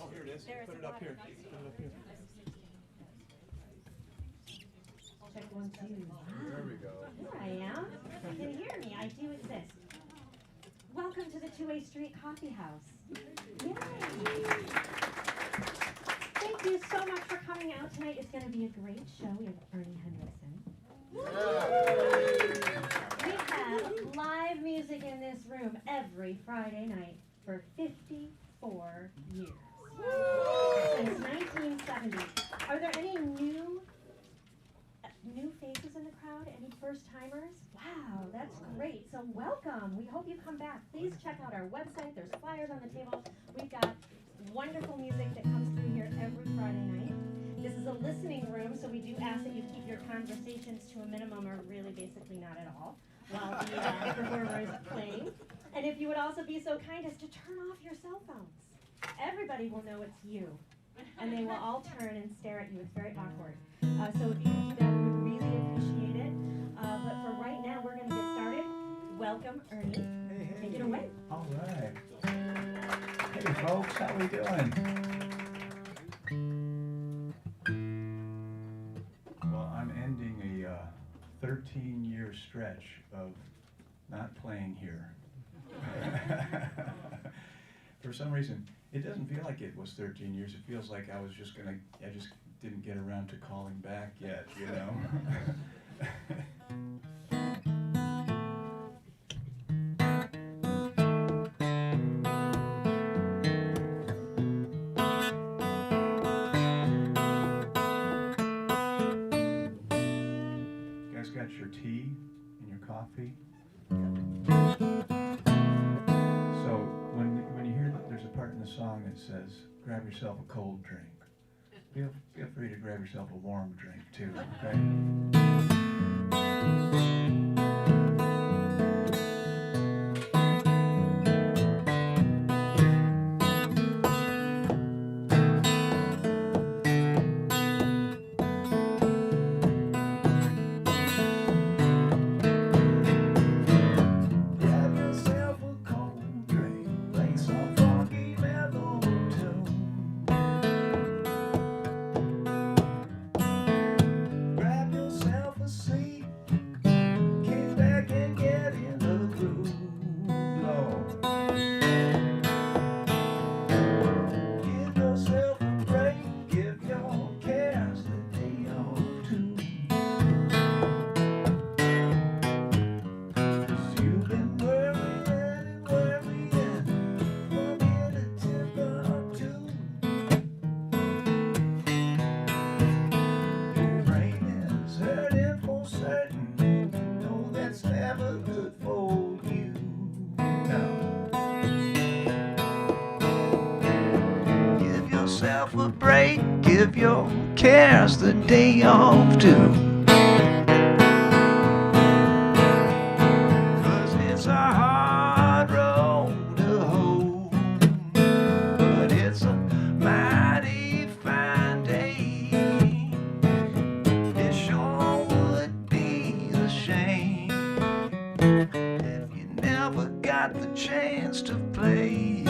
Oh, here it is. Put it up here. Put it up here. Check 1, 2. There we go. Here I am. You can hear me. I do exist. Welcome to the 2A Street Coffee House. Yay! Thank you so much for coming out tonight. It's going to be a great show. We have Ernie Henrickson. We have live music in this room every Friday night for 54 years. Since 1970. Are there any new faces in the crowd? Any first-timers? Wow, that's great. So welcome. We hope you come back. Please check out our website. There's flyers on the table. We've got wonderful music that comes through here every Friday night. This is a listening room, so we do ask that you keep your conversations to a minimum, or really basically not at all, while the performer is playing. And if you would also be so kind as to turn off your cell phones. Everybody will know it's you, and they will all turn and stare at you. It's very awkward. So if you could do that, we would really appreciate it. But for right now, we're going to get started. Welcome, Ernie. Hey. Take it away. All right. Hey, folks, how we doing? Well, I'm ending a 13-year stretch of not playing here. For some reason, it doesn't feel like it was 13 years. It feels like I just didn't get around to calling back yet, you know? You guys got your tea and your coffee? So when you hear that there's a part in the song that says, grab yourself a cold drink, feel free to grab yourself a warm drink too, okay? A break, give your cares the day off too. 'Cause it's a hard road to hoe, but it's a mighty fine day. It sure would be a shame if you never got the chance to play.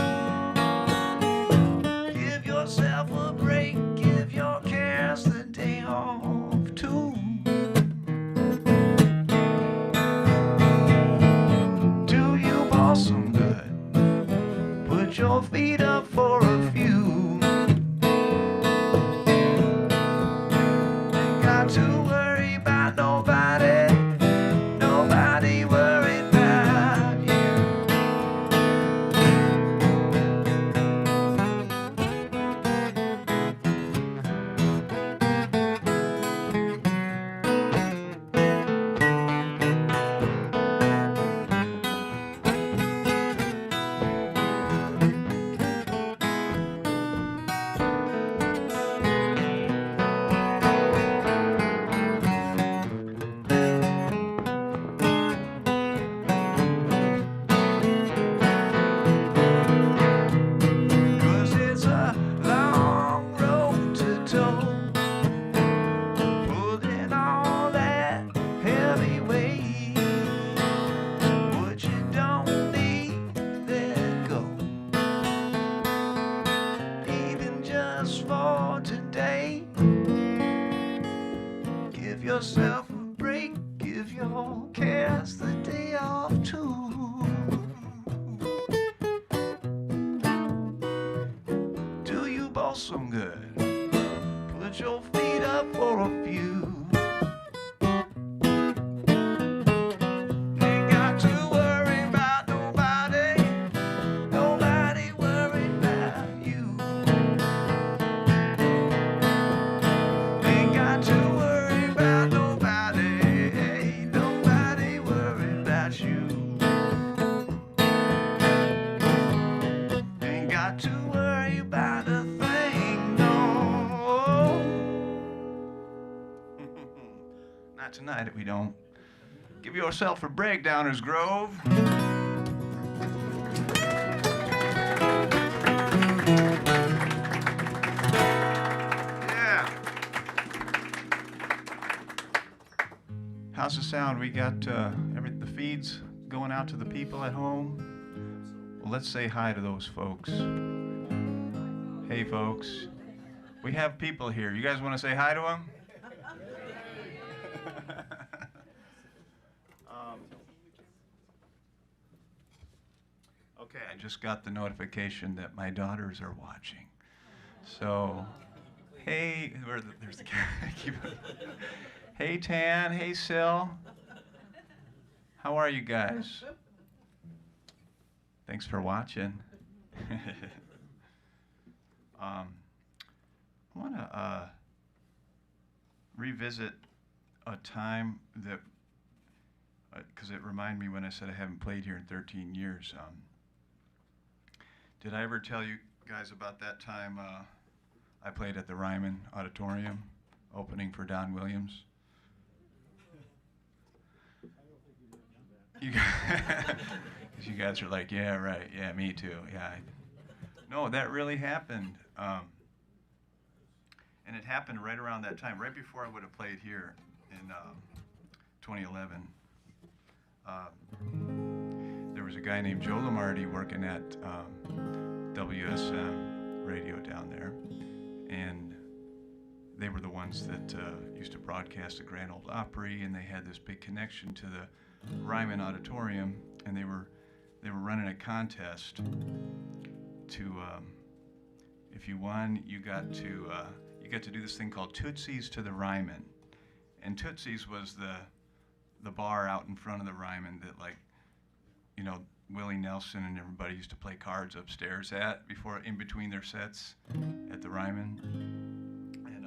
Yourself a break, give your cares the day off too. Do you boss some good? Put your feet up for a few. Ain't got to worry about nobody. Nobody worried about you. just for today. Give yourself a break, give your cares the day off too. Do you both some good? Put your feet up for a few. Ain't got to worry about nobody, nobody worried about you. Ain't got to worry about nobody, nobody worried about you. Ain't got to worry about a thing, no. Not tonight if we don't. Give yourself a break, Downers Grove. Yeah. How's the sound? We got the feeds going out to the people at home. Well, let's say hi to those folks. Hey, folks. We have people here. You guys want to say hi to them? Okay, I just got the notification that my daughters are watching. So, hey, there's the camera. Hey, Tan. Hey, Sil. How are you guys? Thanks for watching. I want to revisit a time that, because it reminded me when I said I haven't played here in 13 years. Did I ever tell you guys about that time I played at the Ryman Auditorium, opening for Don Williams? You guys are like, yeah, right, yeah, me too, yeah. No, that really happened. And it happened right around that time, right before I would have played here in 2011. There was a guy named Joe Lamarty working at WSM radio down there, and they were the ones that used to broadcast the Grand Ole Opry, and they had this big connection to the Ryman Auditorium, and they were running a contest to, if you won, you got to do this thing called Tootsie's to the Ryman, and Tootsie's was the bar out in front of the Ryman that, like, you know, Willie Nelson and everybody used to play cards upstairs at in between their sets at the Ryman. And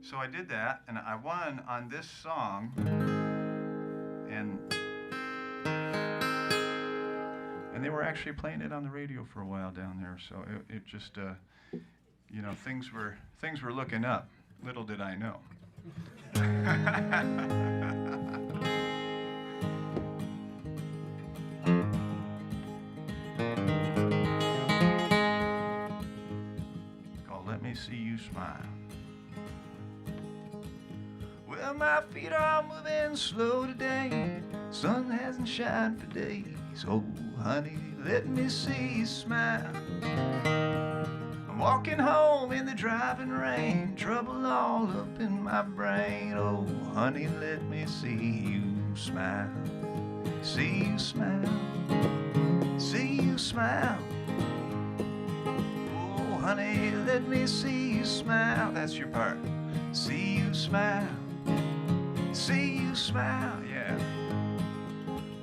so I did that, and I won on this song, and they were actually playing it on the radio for a while down there. So it just, you know, things were looking up. Little did I know. Called Let Me See You Smile. Well, my feet are moving slow today. Sun hasn't shined for days. Oh, honey, let me see you smile. I'm walking home in the driving rain, trouble all up in my brain. Oh, honey, let me see you smile. See you smile. See you smile. Oh, honey, let me see you smile. That's your part. See you smile. See you smile, yeah.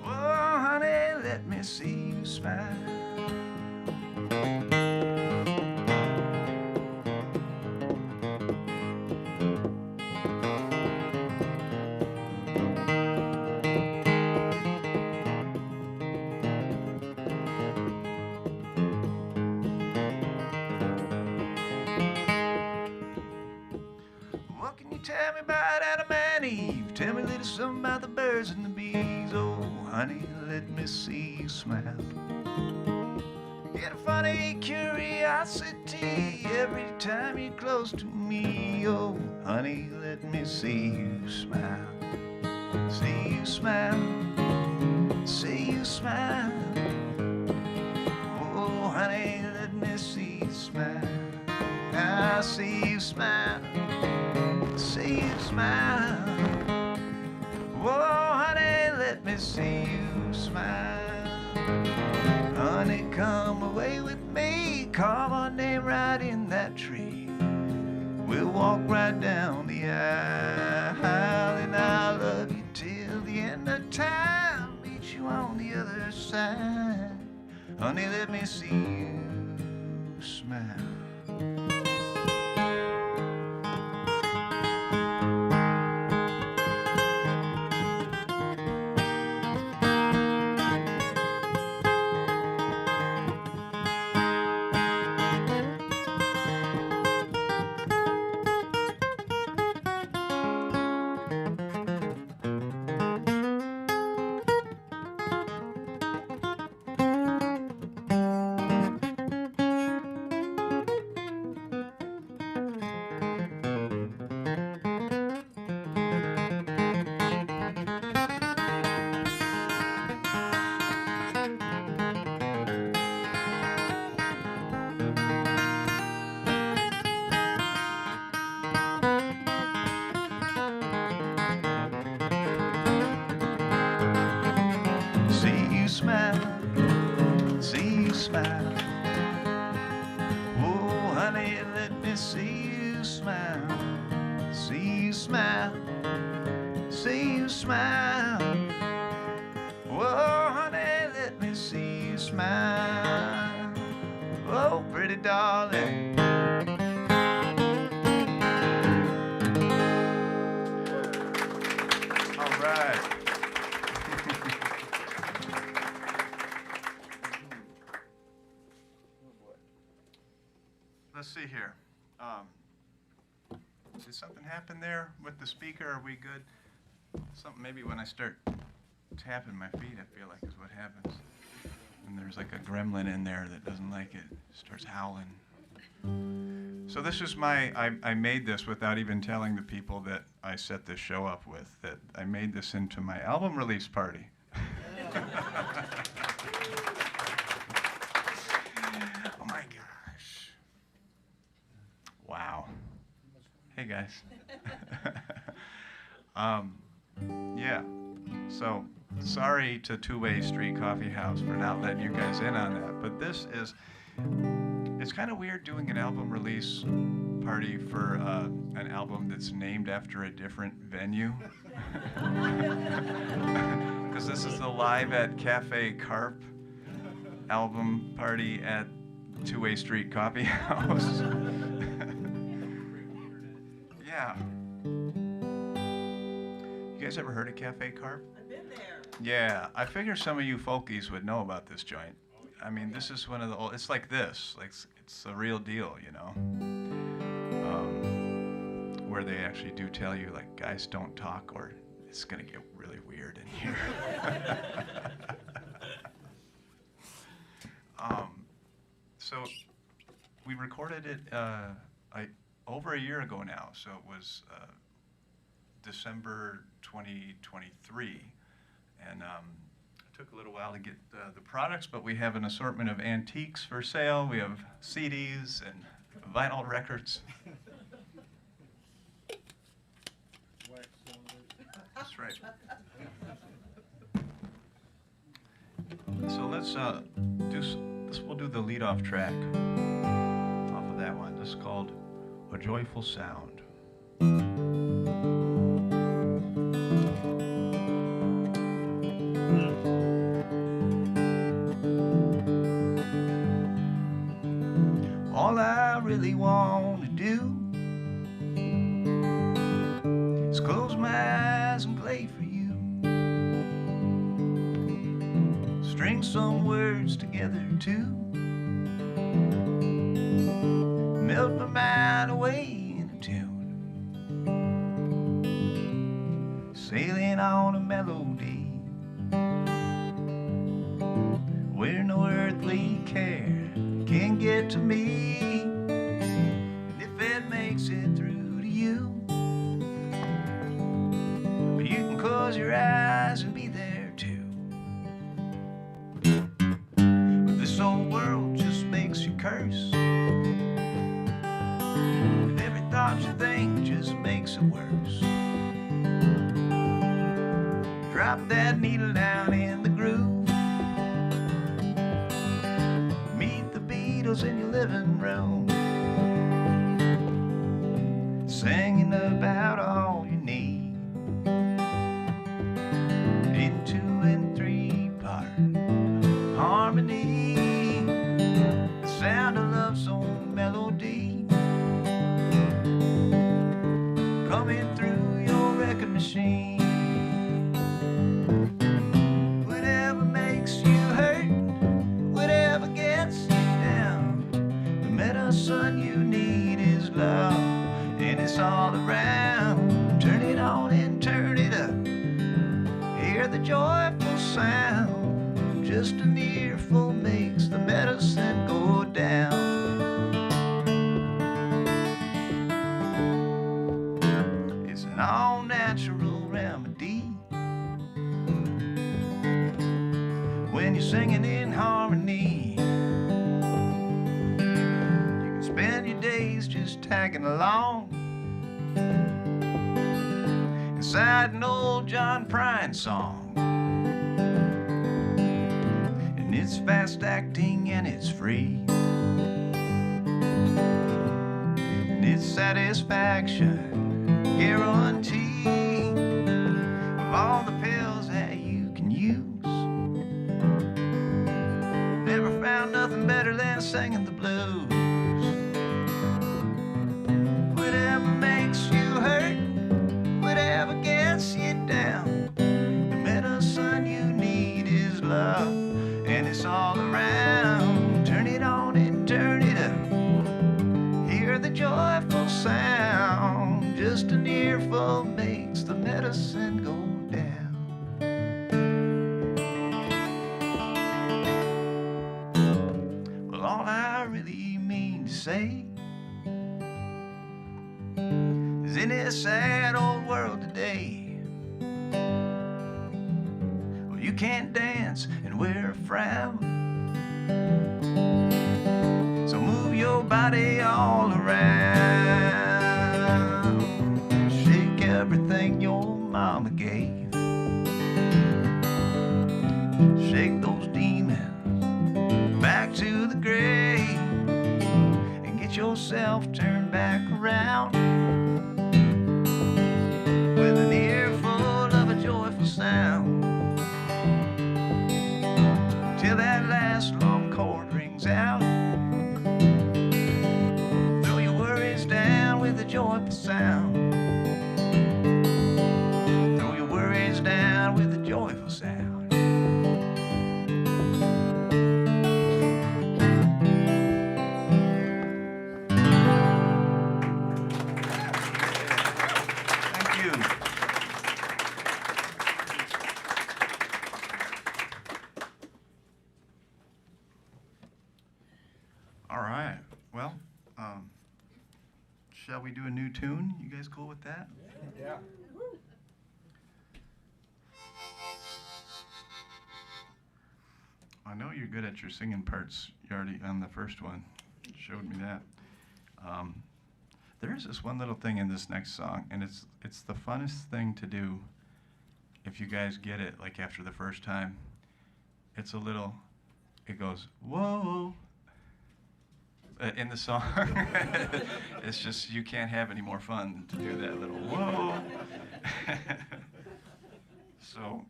Oh, honey, let me see you smile. What can you tell me about Adam and Eve? Tell me a little something about the birds and the bees. Oh, honey, let me see you smile. Get a funny curiosity every time you're close to me. Oh, honey, let me see you smile. See you smile. See you smile. Oh, honey, let me see you smile. I see you smile, see you smile. Whoa, honey, let me see you smile. Honey, come away with me, carve our name right in that tree. We'll walk right down the aisle, and I'll love you till the end of time. Meet you on the other side. Honey, let me see you smile. Let's see here. Did something happen there with the speaker? Are we good? Something maybe when I start tapping my feet, I feel like is what happens. And there's like a gremlin in there that doesn't like it. Starts howling. So this is I made this without even telling the people that I set this show up with, that I made this into my album release party. Oh my gosh. Wow. Hey guys. Yeah. So sorry to Two-Way Street Coffee House for not letting you guys in on that, but this is, it's kind of weird doing an album release party for an album that's named after a different venue. Because this is the Live at Cafe Carp album party at Two-Way Street Coffee House. Yeah. You guys ever heard of Cafe Carp? I've been there. Yeah, I figure some of you folkies would know about this joint. I mean, this is one of the old, it's like this, like it's the real deal, you know? Where they actually do tell you, like, guys, don't talk or it's gonna get really weird in here. So we recorded it over a year ago now, so it was December 2023, and it took a little while to get the products, but we have an assortment of antiques for sale. We have CDs and vinyl records. That's right. So let's we'll do the lead-off track off of that one. This is called A Joyful Sound. All I really want to do is close my eyes and play for you. String some words together too. Melt my mind away in a tune. Sailing on a melody where no earthly care can get to me. And if it makes it through to you, you can close your eyes and be there too. But this old world just makes you curse. what you think just makes it worse. Drop that needle down in the groove. Meet the Beatles in your living room, singing about all you need in 2 and 3 part harmony. The sound of love's own melody coming through your record machine. Whatever makes you hurt, whatever gets you down, the medicine you need is love, and it's all around. Turn it on and turn it up. Hear the joyful sound. Just an earful makes the medicine go down. It's an all-natural remedy when you're singing in harmony. You can spend your days just tagging along inside an old John Prine song. And it's fast acting and it's free, and it's satisfaction guarantee of all the pills that you can use. Never found nothing better than singing the blues. Whatever makes you hurt, whatever gets you down, the medicine you need is love, and it's all around. Turn it on and turn it up. Hear the joyful sound. Just an earful makes the medicine go down. Well, all I really mean to say is, in this sad old world today, well, you can't dance and wear a frown. So move your body all around. Shake everything your mama gave. Shake those demons back to the grave, and get yourself turned back around with an earful of a joyful sound, till that last long chord rings out. Throw your worries down with a joyful sound. Throw your worries down with a joyful sound. Thank you. All right. Well, shall we do a new tune? You guys cool with that? Yeah. I know you're good at your singing parts. You already on the first one showed me that. There is this one little thing in this next song, and it's the funnest thing to do if you guys get it, like after the first time. It's a little, it goes, whoa, in the song. It's just, you can't have any more fun to do that little whoa. So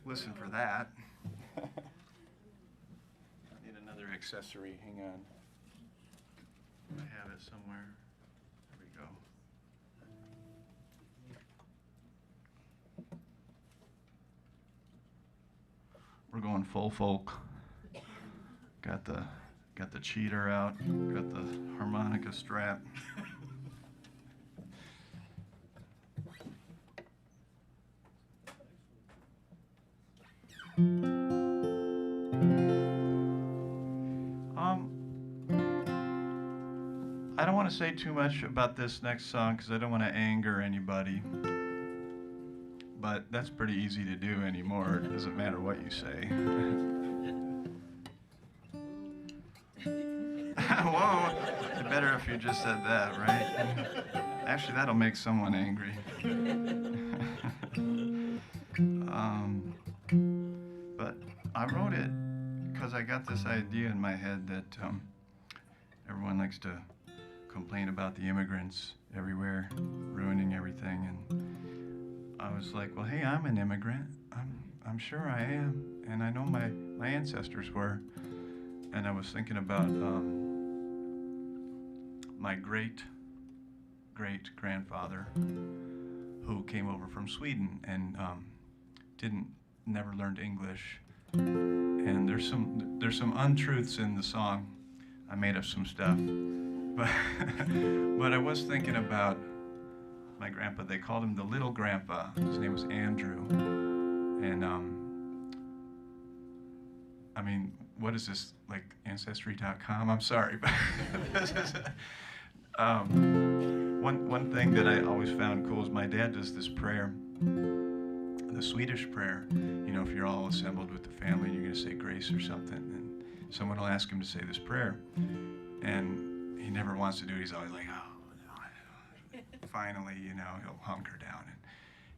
listen for that. I need another accessory, hang on. I have it somewhere. There we go. We're going full folk. Got the cheater out, got the harmonica strap. I don't want to say too much about this next song because I don't want to anger anybody. But that's pretty easy to do anymore. It doesn't matter what you say. Whoa, better if you just said that, right? Actually, that'll make someone angry. But I wrote it because I got this idea in my head that everyone likes to complain about the immigrants everywhere, ruining everything, and I was like, well, hey, I'm an immigrant. I'm sure I am, and I know my ancestors were. And I was thinking about my great-great-grandfather who came over from Sweden and never learned English. And there's some untruths in the song. I made up some stuff, but I was thinking about my grandpa. They called him the little grandpa. His name was Andrew, and I mean, what is this, like Ancestry.com? I'm sorry, but this is one thing that I always found cool is my dad does this prayer, the Swedish prayer. You know, if you're all assembled with the family, you're going to say grace or something, and someone will ask him to say this prayer, and he never wants to do it. He's always like, oh, no. Finally, you know, he'll hunker down and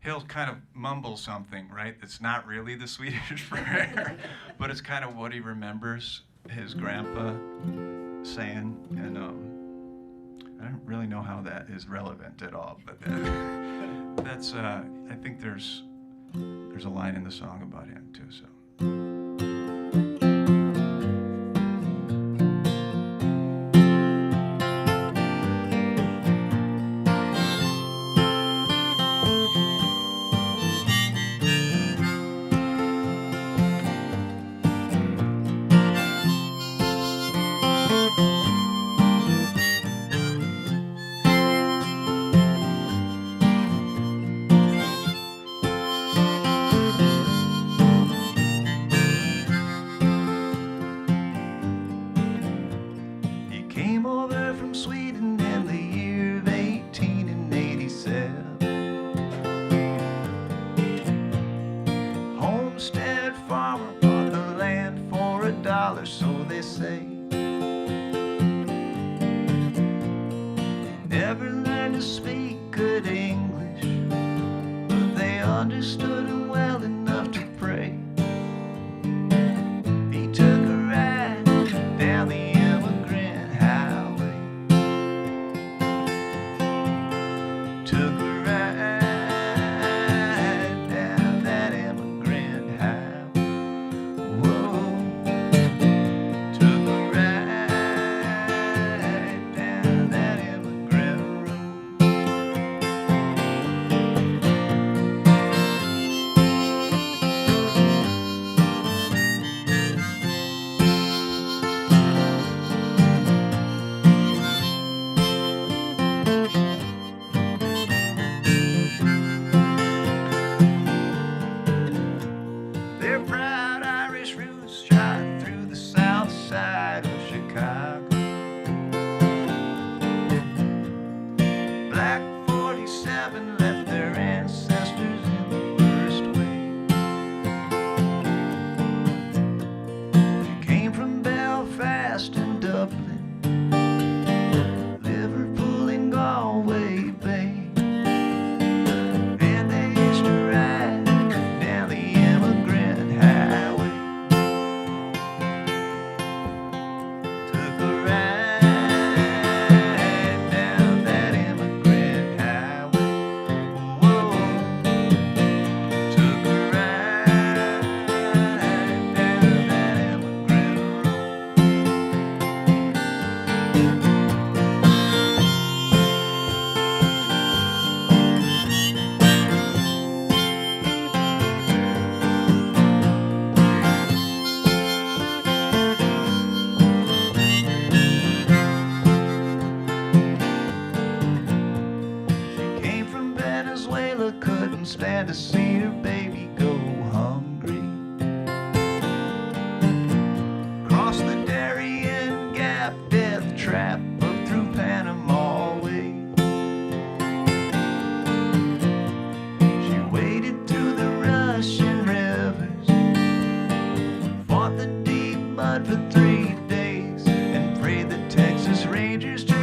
he'll kind of mumble something, right? That's not really the Swedish prayer, but it's kind of what he remembers his grandpa saying, and I don't really know how that is relevant at all, but that's I think there's a line in the song about him too. So. So they say. Never learned to speak good English, but they understood him well enough to pray. He took a ride down the immigrant highway. Took a ride down that immigrant highway. Whoa. Stand to see her baby go hungry. Cross the Darien Gap, Death Trap, up through Panama Way. She waded through the Russian rivers, fought the deep mud for 3 days, and prayed the Texas Rangers to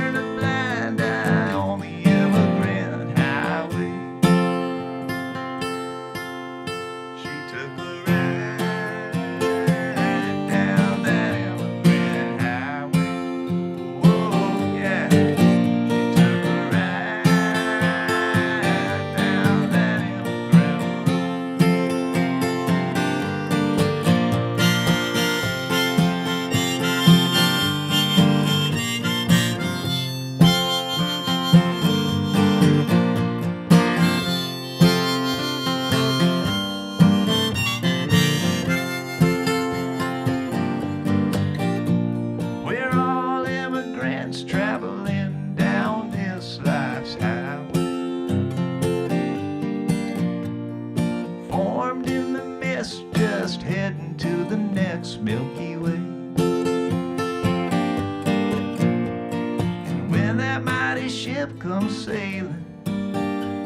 mighty ship comes sailing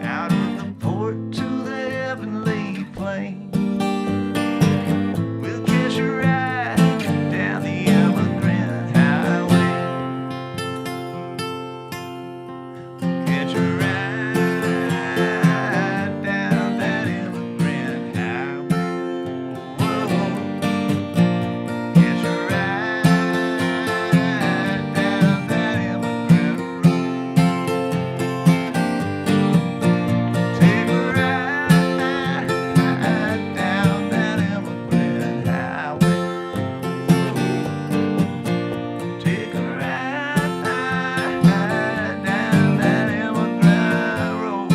out of the port to the heavenly plain. We'll catch a ride down the Americana highway. Catch a ride down that Americana highway. Whoa. Catch a ride down that Americana road. Take a ride down that Americana highway. Take a ride down that Americana road.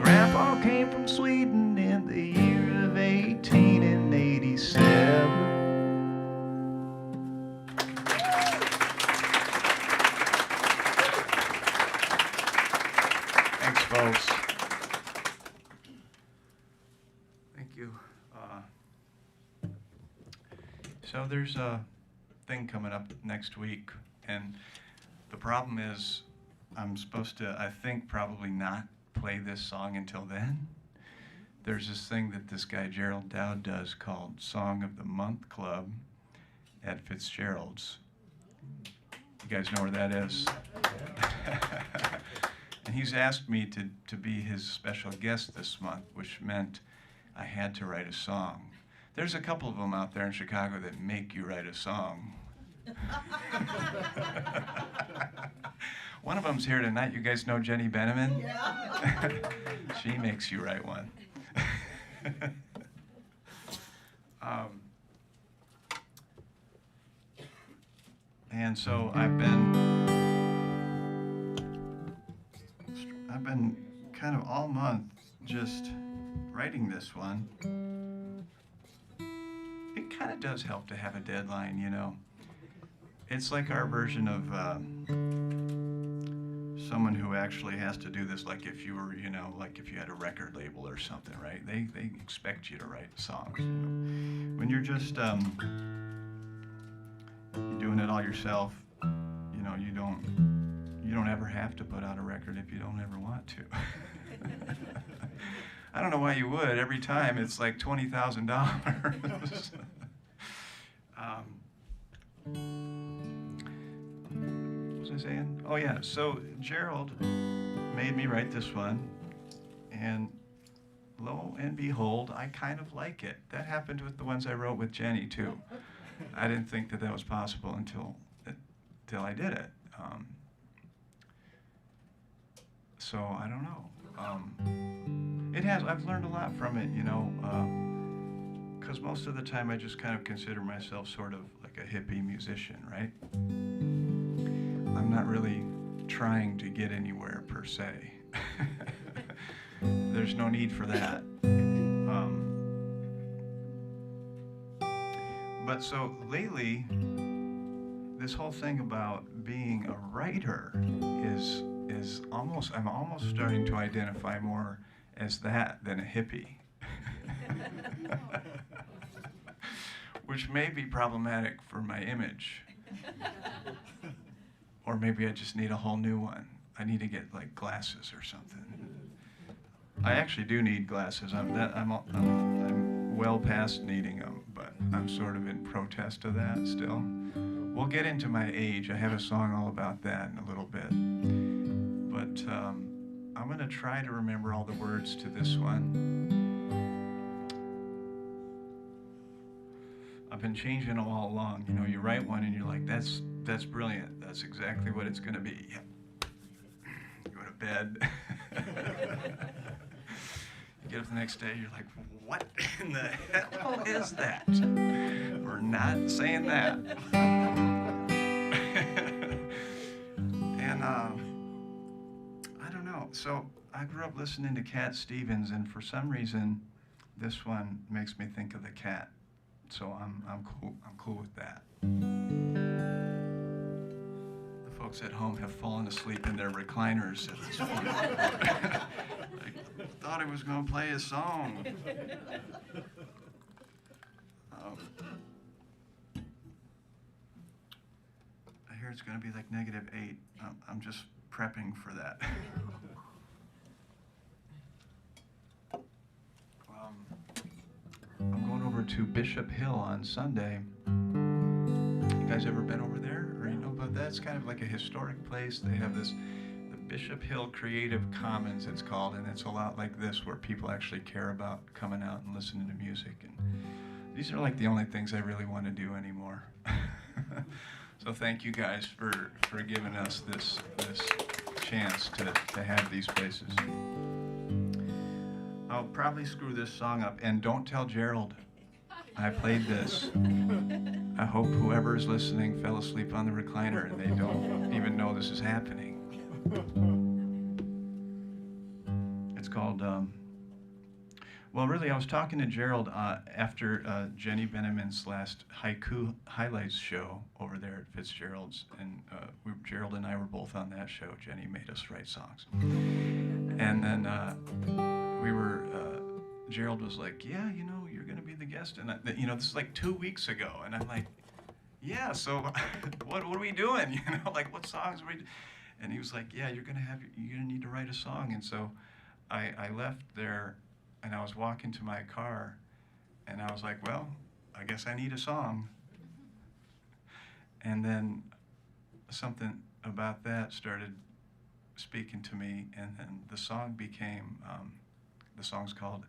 Grandpa came from Sweden in the year of 1887. Thanks, folks. Thank you. So there's a thing coming up next week, and the problem is I'm supposed to, I think, probably not play this song until then. There's this thing that this guy Gerald Dowd does called Song of the Month Club at Fitzgerald's. You guys know where that is? And he's asked me to be his special guest this month, which meant I had to write a song. There's a couple of them out there in Chicago that make you write a song. One of them's here tonight. You guys know Jenny Beneman? Yeah. She makes you write one. And so I've been kind of all month just writing this one. It kind of does help to have a deadline, you know. It's like our version of someone who actually has to do this, like if you were, you know, like if you had a record label or something, right? They expect you to write songs. You know? When you're just you're doing it all yourself, you know, you don't ever have to put out a record if you don't ever want to. I don't know why you would. Every time it's like $20,000. What was I saying? Oh yeah, so Gerald made me write this one, and lo and behold, I kind of like it. That happened with the ones I wrote with Jenny too. I didn't think that was possible until I did it. So I don't know. I've learned a lot from it, you know, because most of the time I just kind of consider myself sort of like a hippie musician, right? I'm not really trying to get anywhere per se. There's no need for that. But so lately, this whole thing about being a writer is I'm almost starting to identify more as that than a hippie. Which may be problematic for my image. Or maybe I just need a whole new one. I need to get like glasses or something. I actually do need glasses. I'm well past needing them, but I'm sort of in protest of that still. We'll get into my age. I have a song all about that in a little bit. But I'm going to try to remember all the words to this one. I've been changing them all along. You know, you write one and you're like, that's brilliant. That's exactly what it's going to be. Yep. You go to bed. You get up the next day, you're like, what in the hell is that? We're not saying that. And I don't know. So I grew up listening to Cat Stevens, and for some reason, this one makes me think of the cat So I'm cool with that. The folks at home have fallen asleep in their recliners at this point. I thought I was going to play a song. I hear it's going to be like -8. I'm just prepping for that. I'm going over to Bishop Hill on Sunday. You guys ever been over there? Or you know about that? It's kind of like a historic place. They have this, the Bishop Hill Creative Commons it's called, and it's a lot like this where people actually care about coming out and listening to music. And these are like the only things I really want to do anymore. So thank you guys for giving us this chance to have these places. I'll probably screw this song up, and don't tell Gerald I played this. I hope whoever's listening fell asleep on the recliner and they don't even know this is happening. It's called, well, really, I was talking to Gerald after Jenny Beneman's last Haiku Highlights show over there at Fitzgerald's, and Gerald and I were both on that show. Jenny made us write songs. And then Gerald was like, yeah, you know, you're going to be the guest. And, you know, this is like 2 weeks ago. And I'm like, yeah, so what are we doing? You know, like, what songs are we doing? And he was like, yeah, you're going to need to write a song. And so I left there, and I was walking to my car, and I was like, well, I guess I need a song. And then something about that started speaking to me, and then the song became, the song's called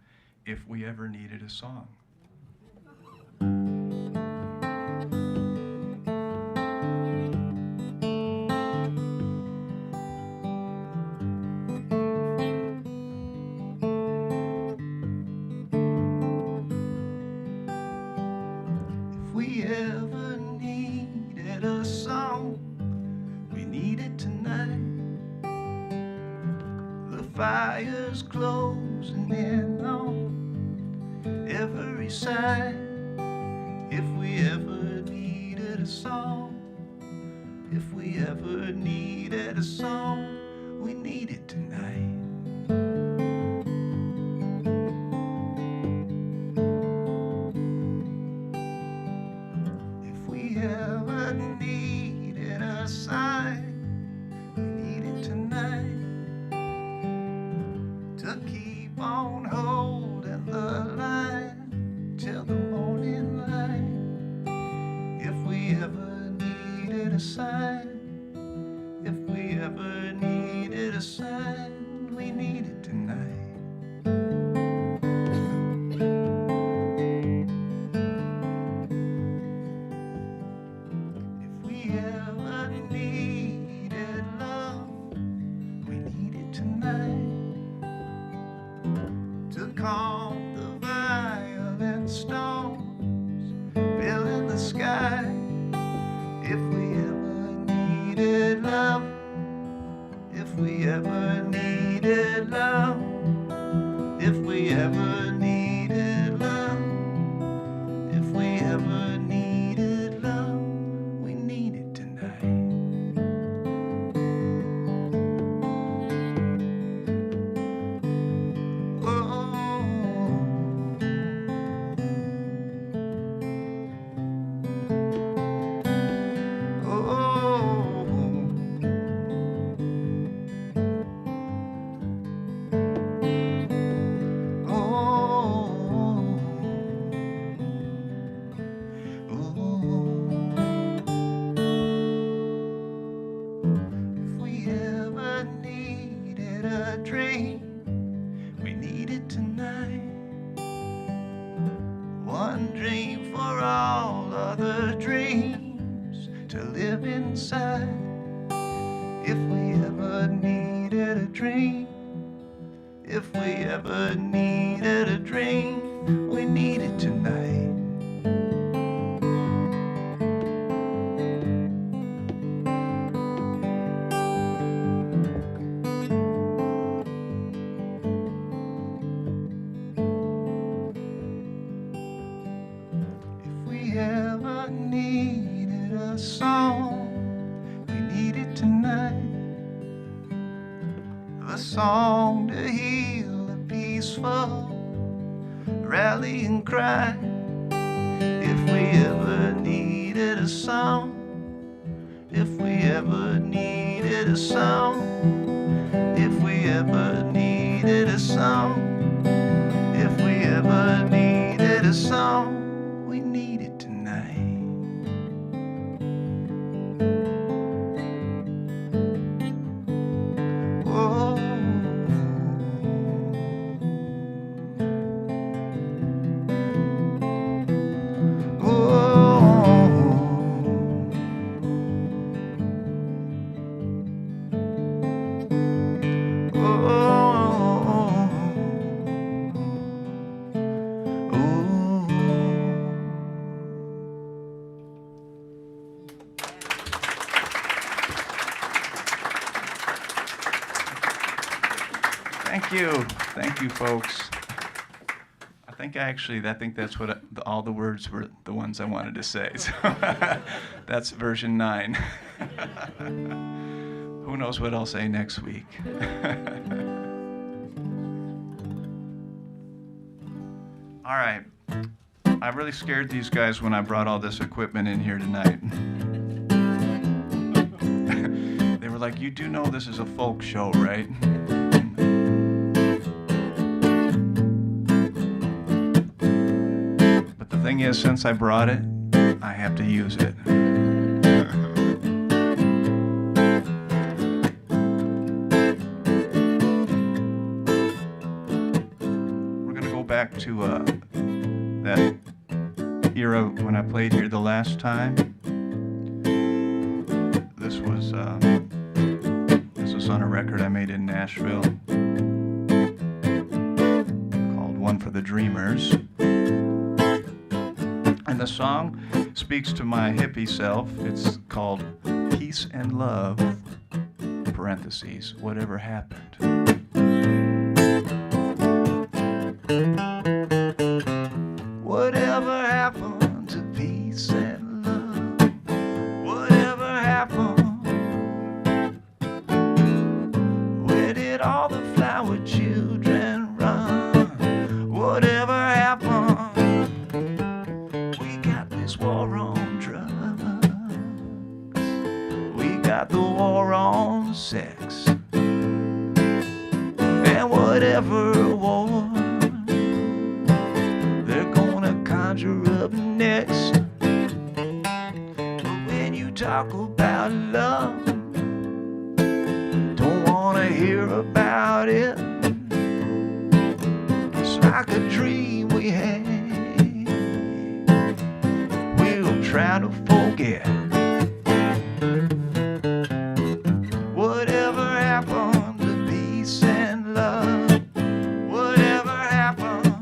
If We Ever Needed a Song. If we ever needed a song, we need it tonight. The fire's closing in on every side. If we ever needed a song, if we ever needed a song, we need it tonight. If we ever needed a sign, we need it tonight. To keep on holding the line till the morning light. If we ever needed a sign, if we ever needed a sign, we need it tonight. If we ever needed love, we need it tonight. To calm the violent storms filling the sky. If we ever needed love, if we ever needed love, if we ever needed love, if we ever needed love, we need it tonight. If we ever needed a dream, we need it tonight. One dream for all other dreams to live inside. If we ever needed a dream, if we ever needed a dream, we need it tonight. If needed a song, we need it tonight. A song to heal a peaceful rallying cry. If we ever needed a song, if we ever needed a song, if we ever needed a song, if we ever needed a song, we need it tonight. Oh. Thank you, folks. I think that's what all the words were the ones I wanted to say. So that's version 9. Who knows what I'll say next week? All right. I really scared these guys when I brought all this equipment in here tonight. They were like, "You do know this is a folk show, right?" But the thing is, since I brought it, I have to use it. We're gonna go back to that era when I played here the last time. This was on a record I made in Nashville called One for the Dreamers. And the song speaks to my hippie self. It's called Peace and Love, parentheses, whatever happened. Whatever happened to peace and love? Whatever happened? Where did all the flower children run? Whatever happened? We got this war on drugs. We got the war on sex. And whatever war they're gonna conjure up next. But when you talk about love, don't wanna hear about it. It's like a dream we had, we'll try to forget. Whatever happened to peace and love? Whatever happened?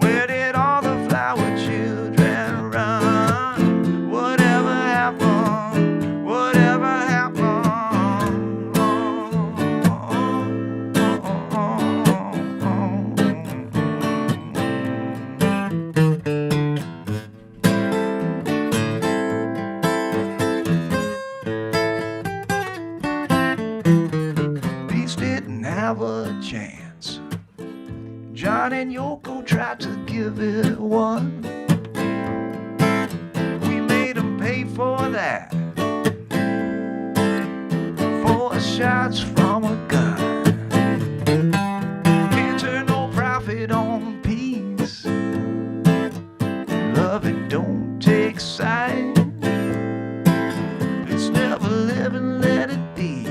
Where did all the flower children run? Whatever happened? Whatever happened? Peace didn't have a chance. John and Yoko tried to give it one. We made them pay for that. 4 shots from a gun. Can't turn no profit on peace. Love, it don't take sight. It's never live and let it be.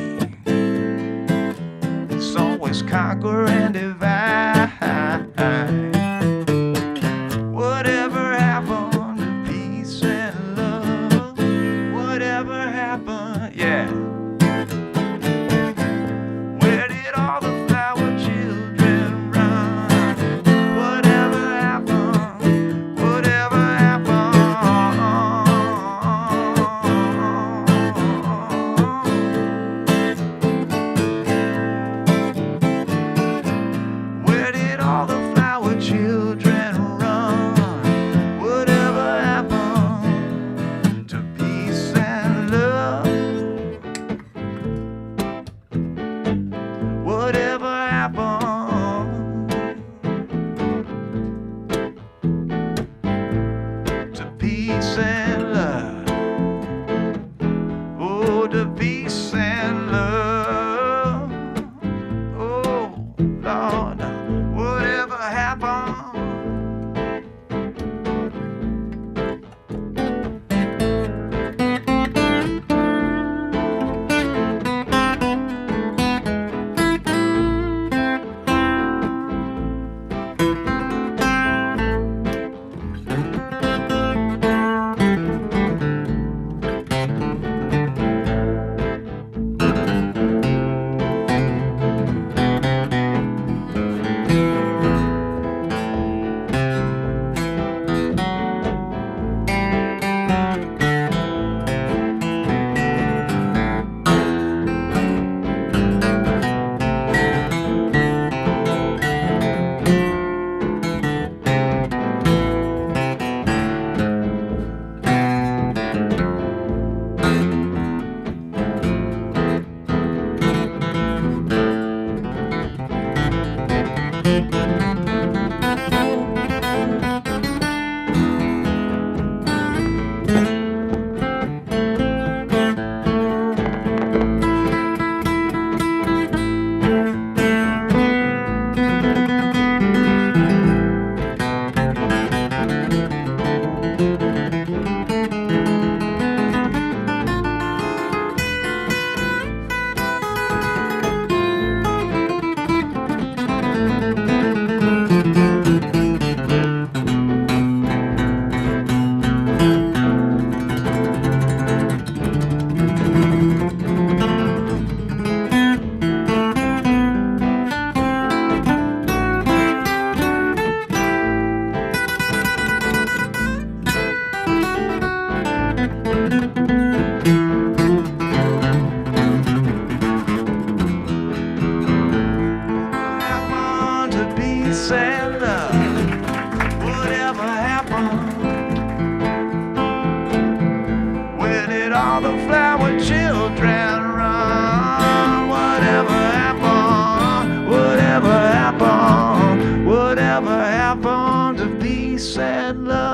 It's always conquer and divide. Whatever happened to peace and love? Whatever happened? Yeah. Where did all the flower children run? Whatever happened? Whatever happened?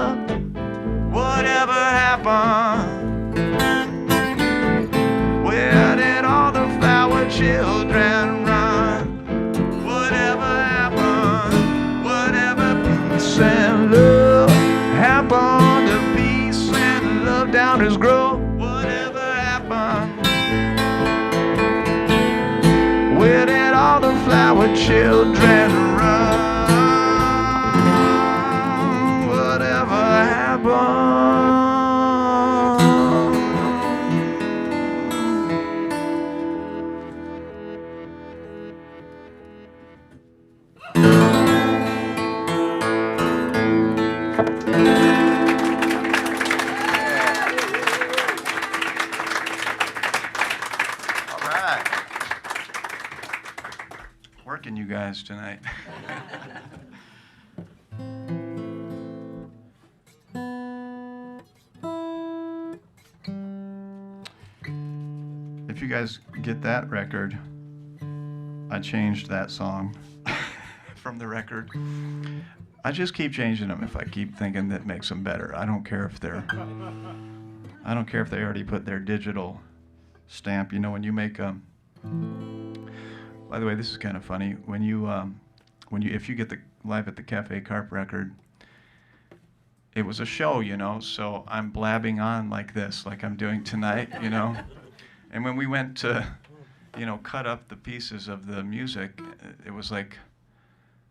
love. Whatever happened? Where did all the flower children run? Whatever happened? Whatever peace and love happened to peace and love down his grove? Whatever happened? Where did all the flower children run? Whatever happened? All right. Working you guys tonight. If you guys get that record, I changed that song from the record. I just keep changing them if I keep thinking that makes them better. I don't care if they already put their digital stamp. You know, when you make by the way, this is kind of funny. If you get the Live at the Cafe Carp record, it was a show, you know, so I'm blabbing on like this, like I'm doing tonight, you know. And when we went to, you know, cut up the pieces of the music, it was like,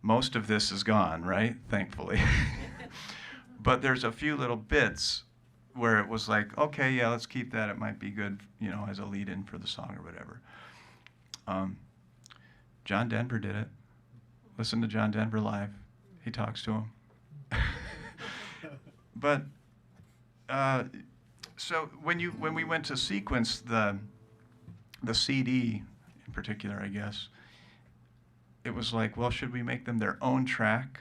most of this is gone, right? Thankfully. But there's a few little bits where it was like, okay, yeah, let's keep that. It might be good, you know, as a lead-in for the song or whatever. John Denver did it. Listen to John Denver live. He talks to him. But so when we went to sequence the CD in particular, I guess, it was like, well, should we make them their own track,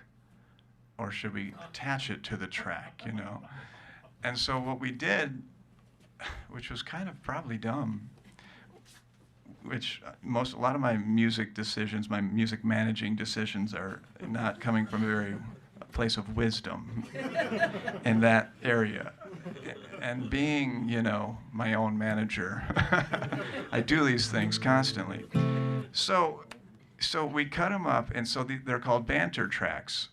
or should we attach it to the track, you know? And so what we did, which was kind of probably dumb, which a lot of my music decisions, my music managing decisions, are not coming from a place of wisdom in that area. And being, you know, my own manager, I do these things constantly. So we cut them up, and so they're called banter tracks.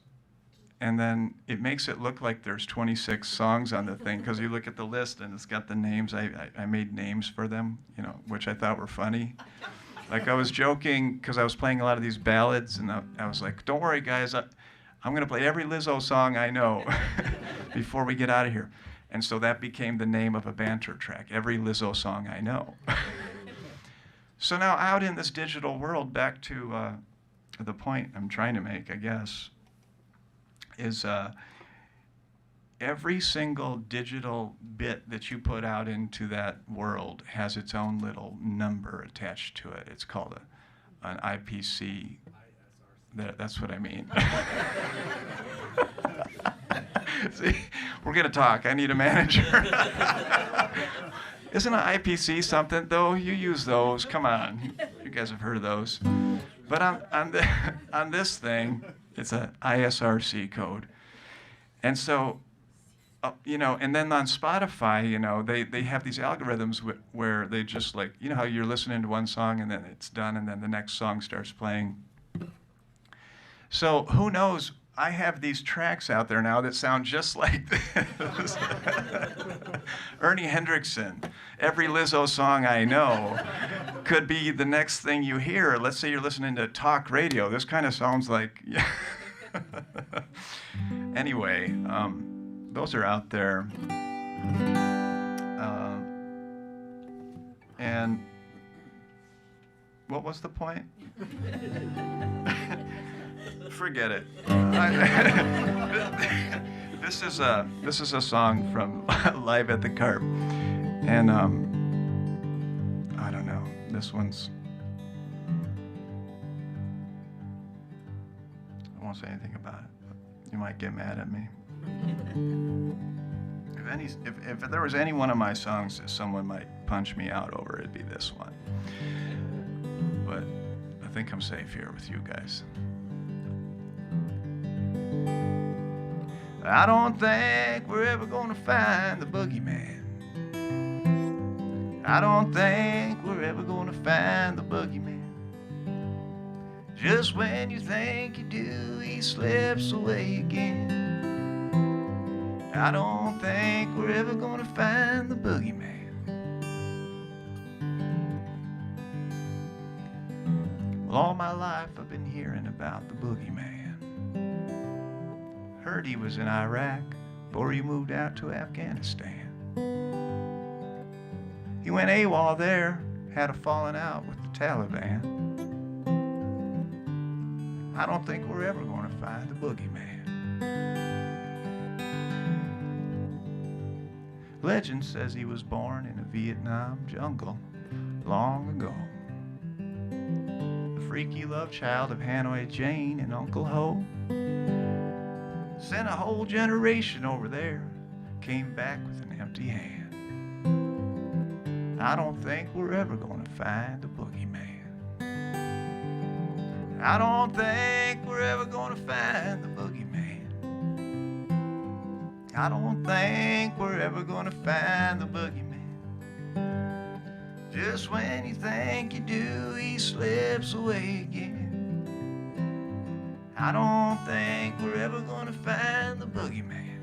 And then it makes it look like there's 26 songs on the thing, because you look at the list and it's got the names. I made names for them, you know, which I thought were funny. Like I was joking, because I was playing a lot of these ballads, and I was like, don't worry, guys, I'm going to play every Lizzo song I know before we get out of here. And so that became the name of a banter track, every Lizzo song I know. So now out in this digital world, back to the point I'm trying to make, I guess, is every single digital bit that you put out into that world has its own little number attached to it. It's called an IPC. That's what I mean. See, we're going to talk. I need a manager. Isn't an IPC something, though? You use those. Come on. You guys have heard of those. But on this thing, it's an ISRC code. And so, you know, and then on Spotify, you know, they have these algorithms where they just like, you know how you're listening to one song and then it's done and then the next song starts playing. So who knows? I have these tracks out there now that sound just like this. Ernie Henrickson, every Lizzo song I know, could be the next thing you hear. Let's say you're listening to talk radio. This kind of sounds like... Anyway, those are out there. And what was the point? Forget it. This is a song from Live at the Carp, and I don't know. This one's. I won't say anything about it. You might get mad at me. If there was any one of my songs that someone might punch me out over, it'd be this one. But I think I'm safe here with you guys. I don't think we're ever gonna find the boogeyman. I don't think we're ever gonna find the boogeyman. Just when you think you do, he slips away again. I don't think we're ever gonna find the boogeyman. Well, all my life I've been hearing about the boogeyman. Heard he was in Iraq before he moved out to Afghanistan. He went AWOL there, had a falling out with the Taliban. I don't think we're ever going to find the boogeyman. Legend says he was born in a Vietnam jungle long ago. The freaky love child of Hanoi Jane and Uncle Ho. Sent a whole generation over there, came back with an empty hand. I don't think we're ever going to find the boogeyman. I don't think we're ever going to find the boogeyman. I don't think we're ever going to find the boogeyman. Just when you think you do, he slips away again. I don't think we're ever going to find the boogeyman.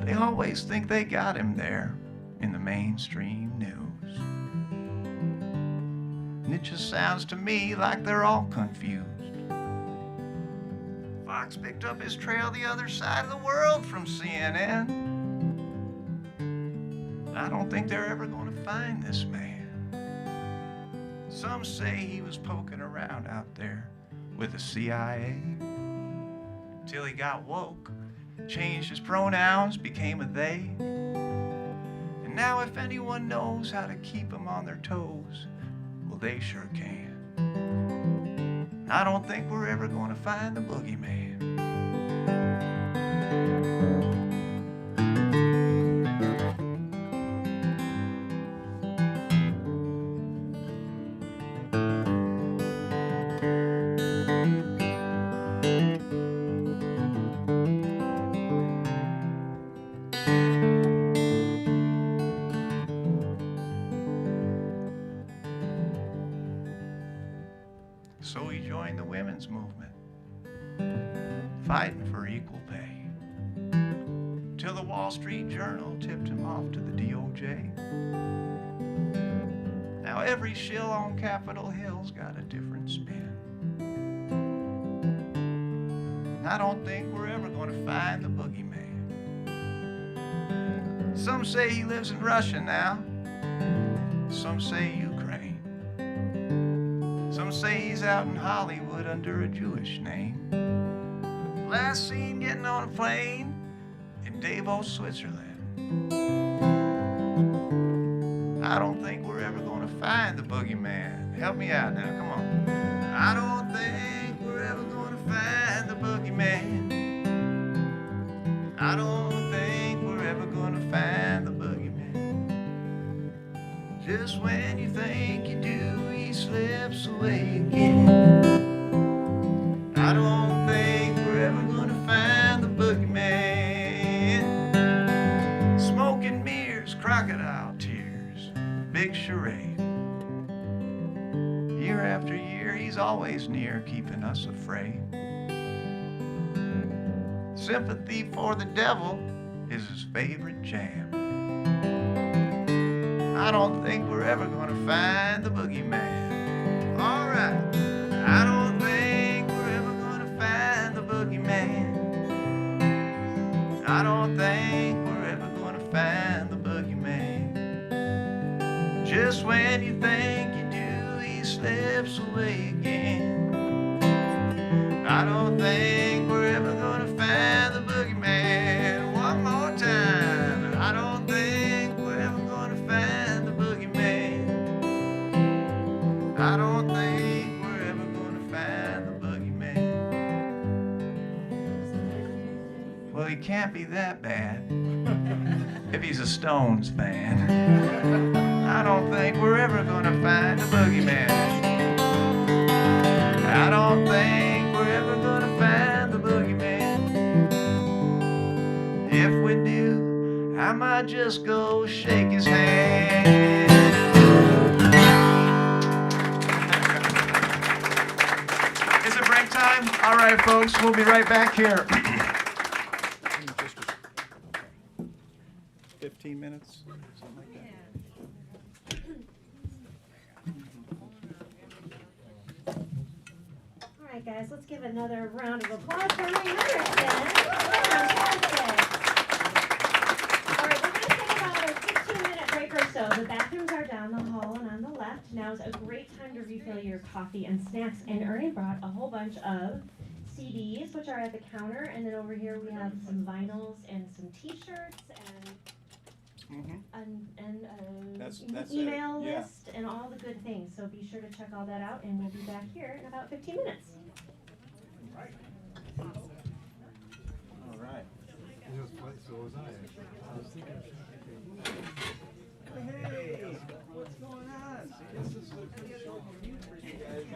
They always think they got him there in the mainstream news. And it just sounds to me like they're all confused. Fox picked up his trail the other side of the world from CNN. I don't think they're ever going to find this man. Some say he was poking around out there with the CIA till he got woke, changed his pronouns, became a they. And now if anyone knows how to keep them on their toes, well, they sure can. I don't think we're ever going to find the boogeyman. So he joined the women's movement, fighting for equal pay, till the Wall Street Journal tipped him off to the DOJ. Now every shill on Capitol Hill's got a different spin. I don't think we're ever going to find the boogeyman. Some say he lives in Russia now, some say Ukraine. Some say he's out in Hollywood under a Jewish name. Last seen getting on a plane in Davos, Switzerland. I don't think we're ever going to find the boogeyman. Help me out now, come on. I don't think we're ever going to find the boogeyman. I don't think we're ever going to find the boogeyman. Just when you think you do, he slips away again. I don't think we're ever going to find the boogeyman. Smoke and mirrors, crocodile tears, big charade. Year after year, he's always near, keeping us afraid. Sympathy for the devil is his favorite jam. I don't think we're ever going to find the boogeyman. All right. I don't think we're ever going to find the boogeyman. I don't think we're ever going to find the boogeyman. Just when you think you do, he slips away again. I don't think we're ever going to find the boogeyman. One more time. I don't think we're ever going to find the boogeyman. I don't think we're ever going to find the boogeyman. Well, he can't be that bad if he's a Stones fan. I don't think we're ever going to find the boogeyman. I don't think we're I'd just go shake his hand. Is it break time? All right, folks, we'll be right back here. 15 minutes, something like that. All right, guys, let's give another round of applause for Ernie Henrickson. Fantastic. All right, we're going to take about a 15-minute break or so. The bathrooms are down the hall and on the left. Now is a great time to refill your coffee and snacks. And Ernie brought a whole bunch of CDs, which are at the counter. And then over here we have some vinyls and some T-shirts and That's email it, yeah. list and all the good things. So be sure to check all that out, and we'll be back here in about 15 minutes. All right. So was I. I was thinking. Hey, what's going on? See, this is a good show for you guys.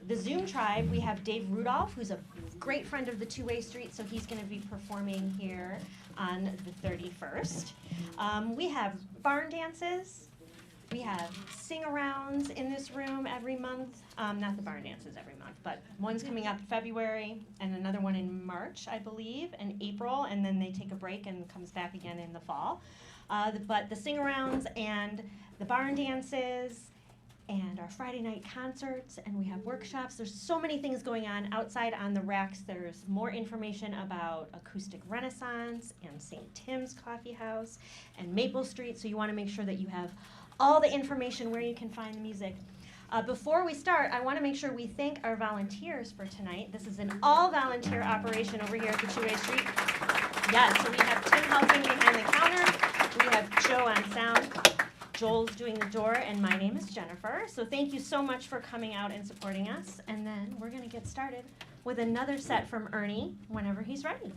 the Zoom tribe, we have Dave Rudolph, who's a great friend of the Two-Way Street, so he's going to be performing here on the 31st. We have barn dances. We have sing-arounds in this room every month. Not the barn dances every month, but one's coming up February and another one in March, I believe, and April, and then they take a break and comes back again in the fall. But the sing-arounds and the barn dances and our Friday night concerts, and we have workshops. There's so many things going on outside on the racks. There's more information about Acoustic Renaissance and St. Tim's Coffee House and Maple Street, so you want to make sure that you have all the information where you can find the music. Before we start, I want to make sure we thank our volunteers for tonight. This is an all-volunteer operation over here at the Two-Way Street. Yes, so we have Tim helping behind the counter. We have Joe on sound. Joel's doing the door, and my name is Jennifer. So thank you so much for coming out and supporting us. And then we're going to get started with another set from Ernie whenever he's ready.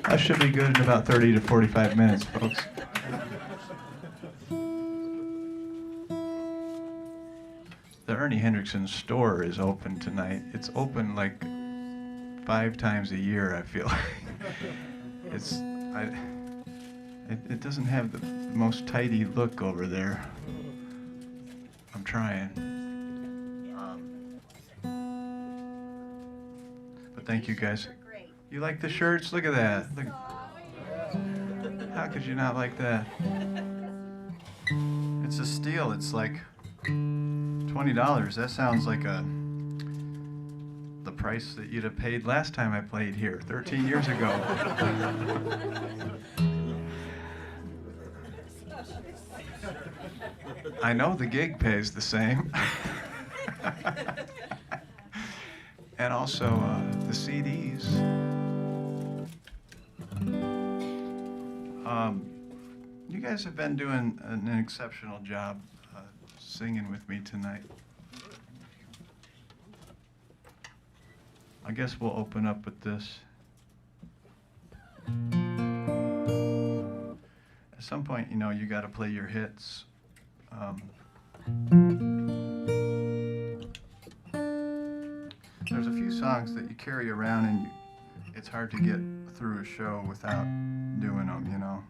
That should be good in about 30 to 45 minutes, folks. The Ernie Hendrickson store is open tonight. It's open like 5 times a year, I feel like. It doesn't have the most tidy look over there. I'm trying. But thank you guys. You like the shirts? Look at that. Look. How could you not like that? It's a steal. It's like $20. That sounds like the price that you'd have paid last time I played here, 13 years ago. I know the gig pays the same. And also the CDs. You guys have been doing an exceptional job singing with me tonight. I guess we'll open up with this. At some point, you know, you got to play your hits. There's a few songs that you carry around and it's hard to get through a show without doing them, you know.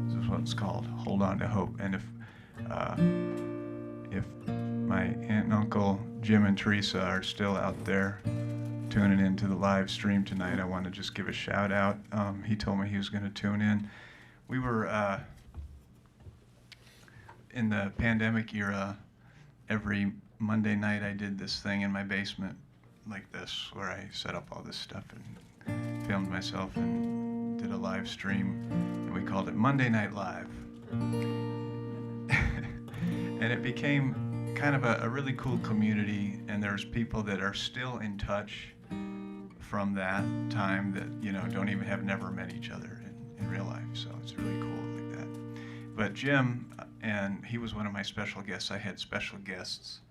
This is what it's called, Hold On to Hope. And if my aunt and uncle Jim and Teresa are still out there tuning into the live stream tonight, I want to just give a shout out. He told me he was going to tune in. We were in the pandemic era. Every Monday night I did this thing in my basement like this, where I set up all this stuff and filmed myself and did a live stream, and we called it Monday Night Live. And it became kind of a really cool community, and there's people that are still in touch from that time that, you know, don't even have never met each other in real life, so it's really cool like that. But Jim, and he was one of my special guests. I had special guests,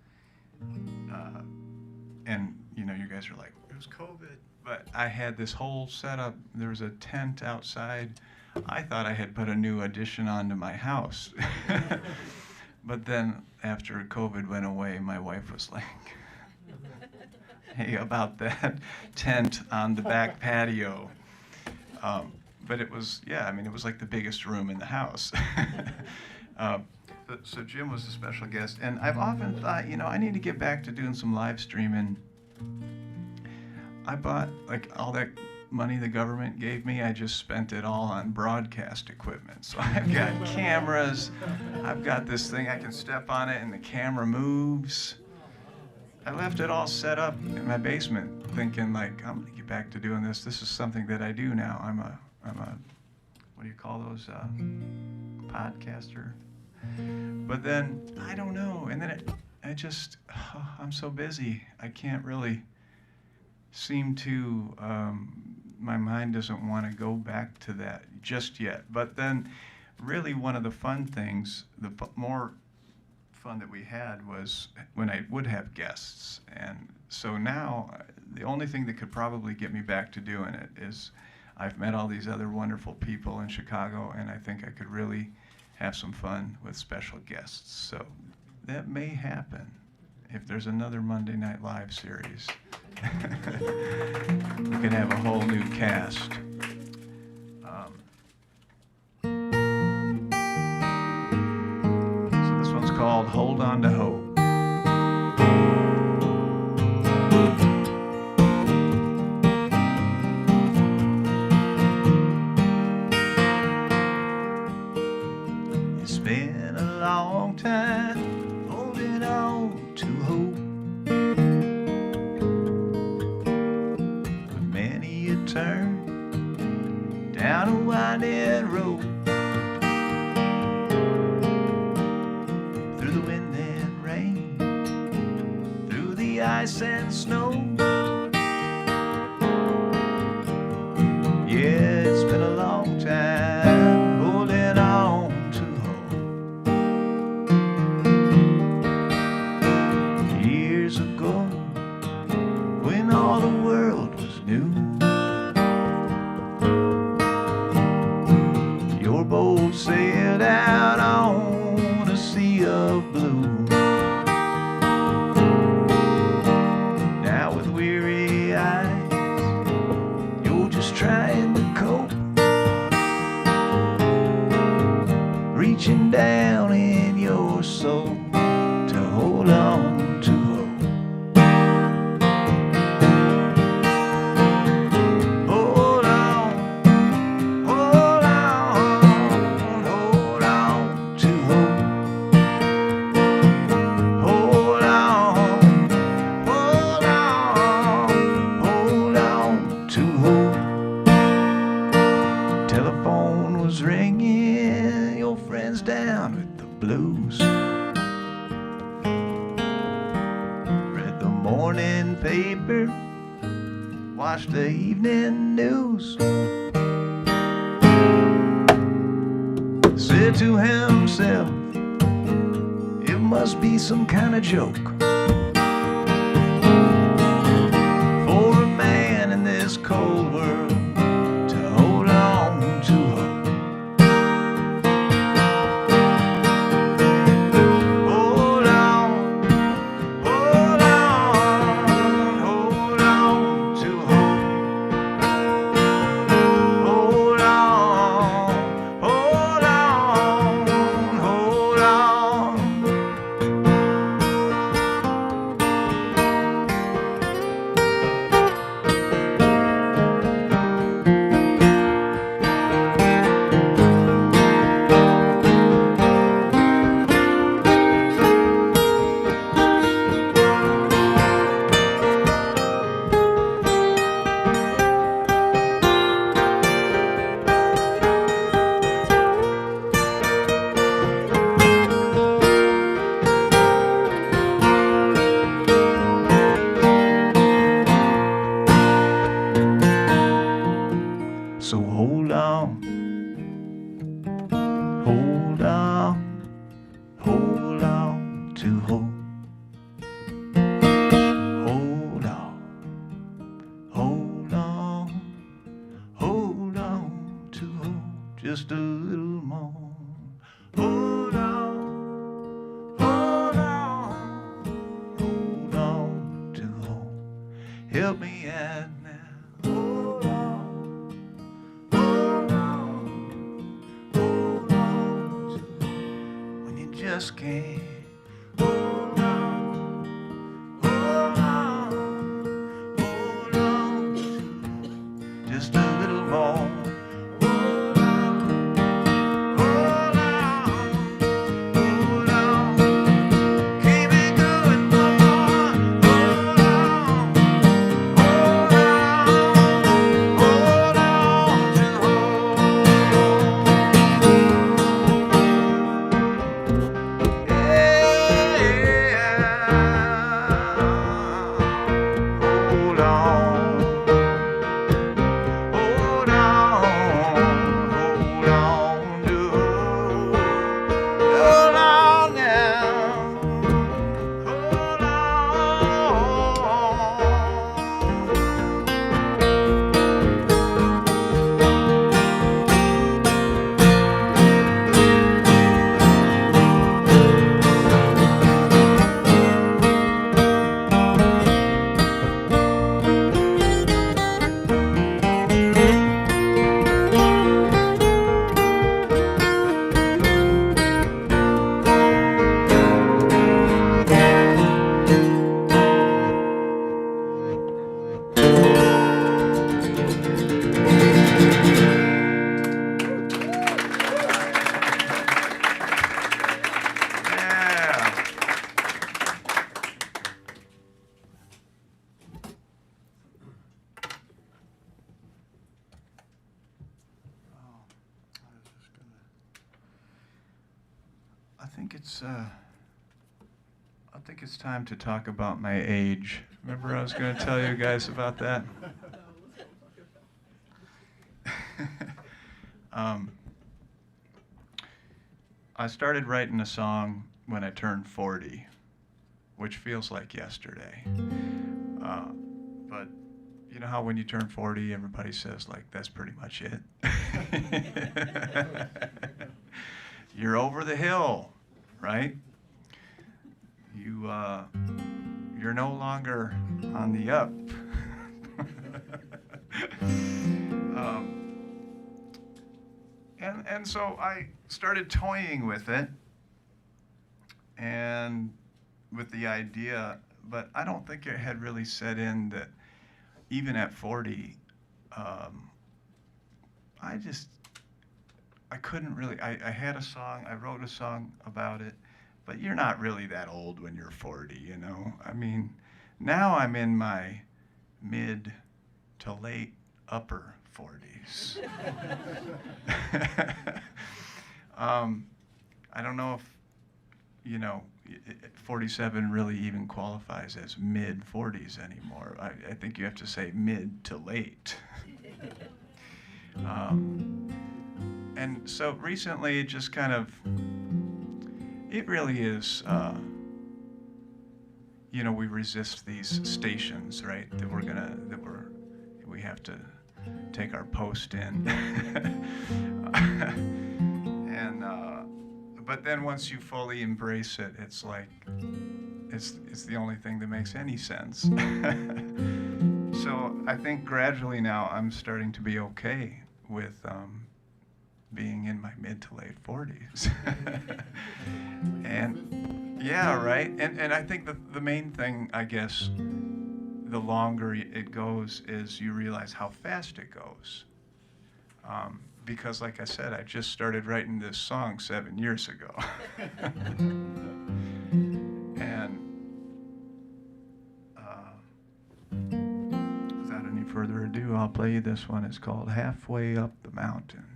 and you know, you guys are like, it was COVID, but I had this whole setup. There was a tent outside. I thought I had put a new addition onto my house. But then after COVID went away, my wife was like, hey, about that tent on the back patio. But it was, yeah, I mean, it was like the biggest room in the house. So Jim was a special guest, and I've often thought, you know, I need to get back to doing some live streaming. I bought, like, all that money the government gave me, I just spent it all on broadcast equipment. So I've got cameras, I've got this thing, I can step on it and the camera moves. I left it all set up in my basement thinking, like, I'm gonna get back to doing this. This is something that I do now. I'm a what do you call those, podcaster? But then, I don't know, and then I'm so busy, I can't really seem to, my mind doesn't want to go back to that just yet. But then, really one of the fun things, more fun that we had was when I would have guests. And so now, the only thing that could probably get me back to doing it is I've met all these other wonderful people in Chicago, and I think I could really have some fun with special guests. So that may happen if there's another Monday Night Live series. We can have a whole new cast. So this one's called Hold On to Hope. It's been a long time holding on to hope, but many a turn down a winding road, through the wind and rain, through the ice and snow. Yeah, it's been a long time holding on to hope. Years ago, when all the world was new, your boat sailed out on a sea of blue. Now with weary eyes, you're just trying to cope, reaching down in your soul to hold on to hope. Hold on, hold on, hold on to hope. Hold on, hold on, hold on to hope. Telephone was ringing, your friends down with the blues. Read the morning paper, watched the evening news. Said to himself, it must be some kind of joke for a man in this cold world to hold on to hope. Hold on, hold on, hold on to hope. Hold on, hold on, hold on. So hold on, hold on, hold on to hope. Hold on, hold on, hold on to hope. Just a little more. Hold on, hold on, hold on to hope. Help me out now. Hold on. Just can't hold on, hold on, hold on, just a little more. Hold on, hold on, hold on, keep it going more. Hold on, hold on, hold on to hope. Hold on, hold on, think it's time to talk about my age. Remember I was going to tell you guys about that? I started writing a song when I turned 40, which feels like yesterday. But you know how when you turn 40, everybody says, like, that's pretty much it. You're over the hill, right? You're no longer on the up. And so I started toying with it and with the idea, but I don't think it had really set in that even at 40, I couldn't really, I had a song, I wrote a song about it, but you're not really that old when you're 40, you know? I mean, now I'm in my mid to late upper 40s. I don't know if, 47 really even qualifies as mid 40s anymore. I think you have to say mid to late. And so recently it just kind of, it really is, we resist these stations, right? We have to take our post in. But then once you fully embrace it, it's like, it's the only thing that makes any sense. So I think gradually now I'm starting to be okay with being in my mid to late 40s. And yeah, right. And I think the main thing, I guess, the longer it goes, is you realize how fast it goes. Because like I said, I just started writing this song 7 years ago. And without any further ado, I'll play you this one. It's called Halfway Up the Mountain.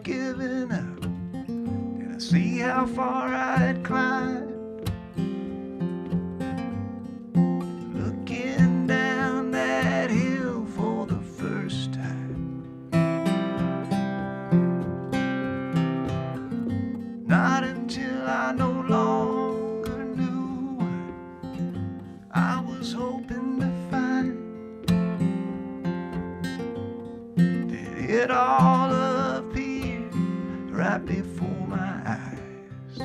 Given up, did I see how far I'd climbed? Looking down that hill for the first time. Not until I no longer knew what I was hoping to find. Did it all right before my eyes.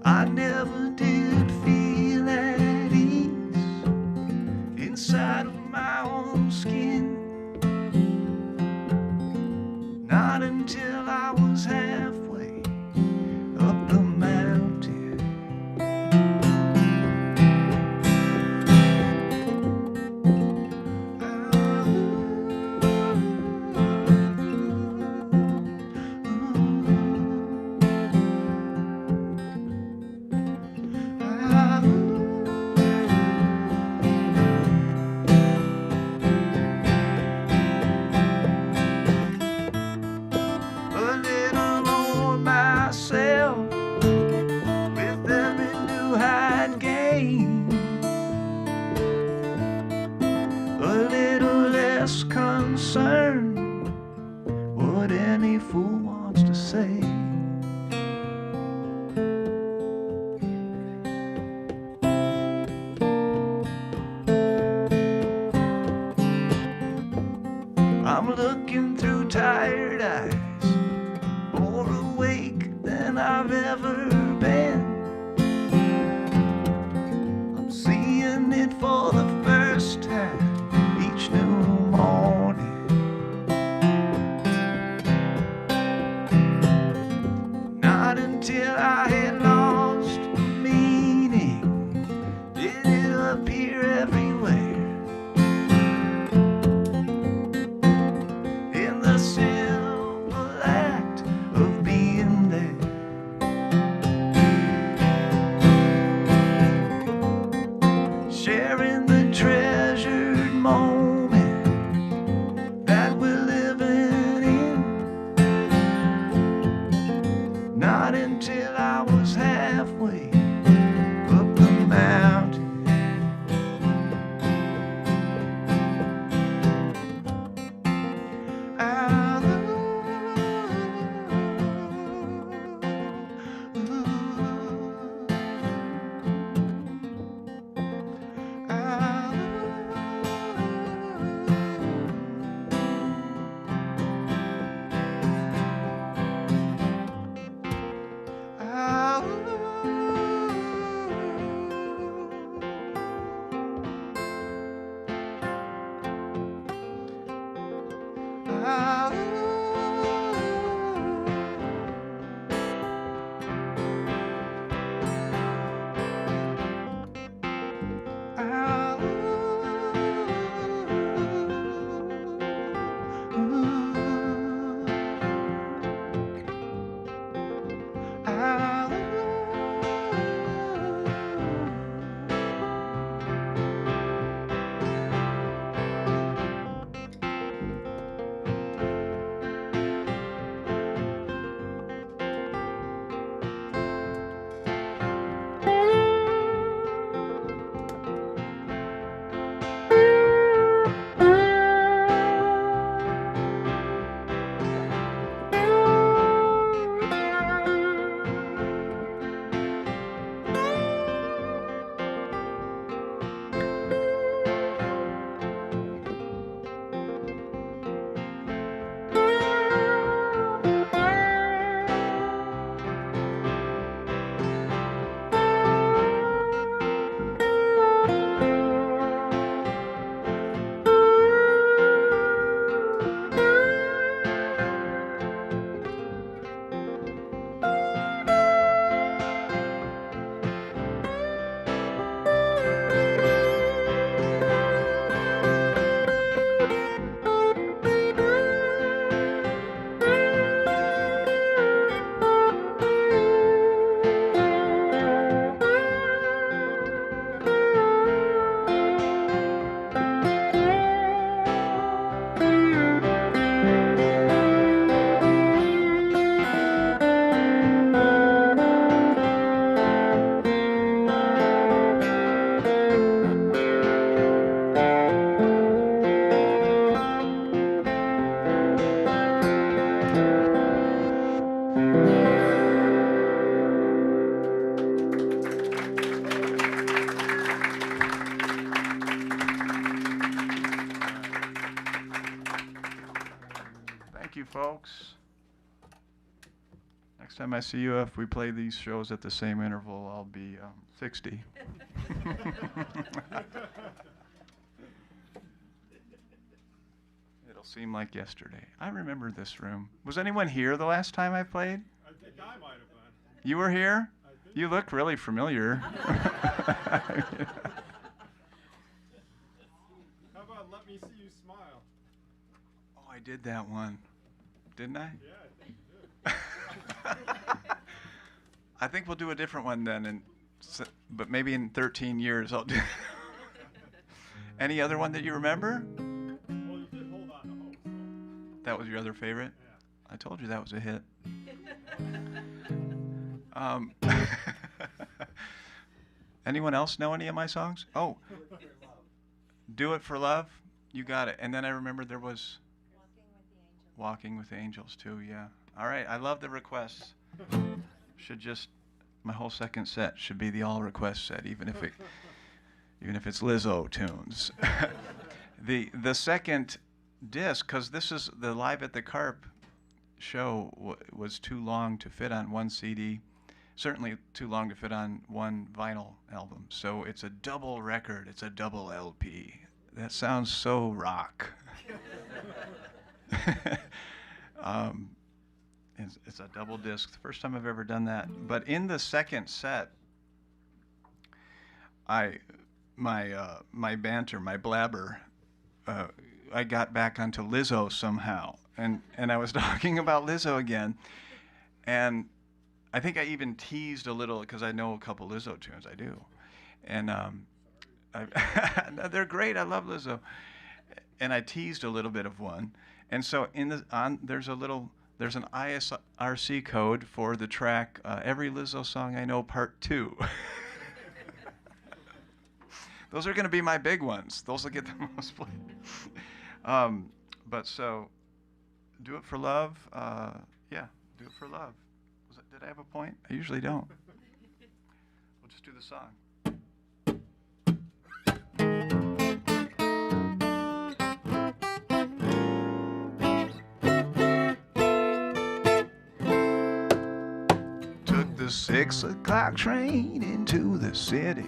I never did feel at ease inside of my own skin. Not until I was halfway up the mountain. Concern what any fool wants to say. I'm looking through tired eyes, more awake than I've ever been. folks. Next time I see you, if we play these shows at the same interval, I'll be 60. It'll seem like yesterday. I remember this room. Was anyone here the last time I played? I think I might have been. You were here? You look really familiar. How about Let Me See You Smile? Oh, I did that one. Didn't I? Yeah, I think you did. I think we'll do a different one then, but maybe in 13 years I'll do. Any other one that you remember? Well, you did Hold On to Hope. So. That was your other favorite? Yeah. I told you that was a hit. Anyone else know any of my songs? Oh, Do It for Love. You got it. And then I remember there was Walking with the Angels too. Yeah. All right. I love the requests. Should just my whole second set should be the all request set, even if it's Lizzo tunes. The second disc, because this is the Live at the Carp show, was too long to fit on one CD. Certainly too long to fit on one vinyl album. So it's a double record. It's a double LP. That sounds so rock. It's a double disc. The first time I've ever done that. But in the second set, my banter, my blabber, I got back onto Lizzo somehow, and I was talking about Lizzo again, and I think I even teased a little because I know a couple Lizzo tunes. I do, and they're great. I love Lizzo, and I teased a little bit of one, and so there's an ISRC code for the track Every Lizzo Song I Know Part 2. Those are going to be my big ones. Those will get the most play. But so, Do It for Love. Yeah, Do It for Love. Did I have a point? I usually don't. We'll just do the song. Took the 6 o'clock train into the city.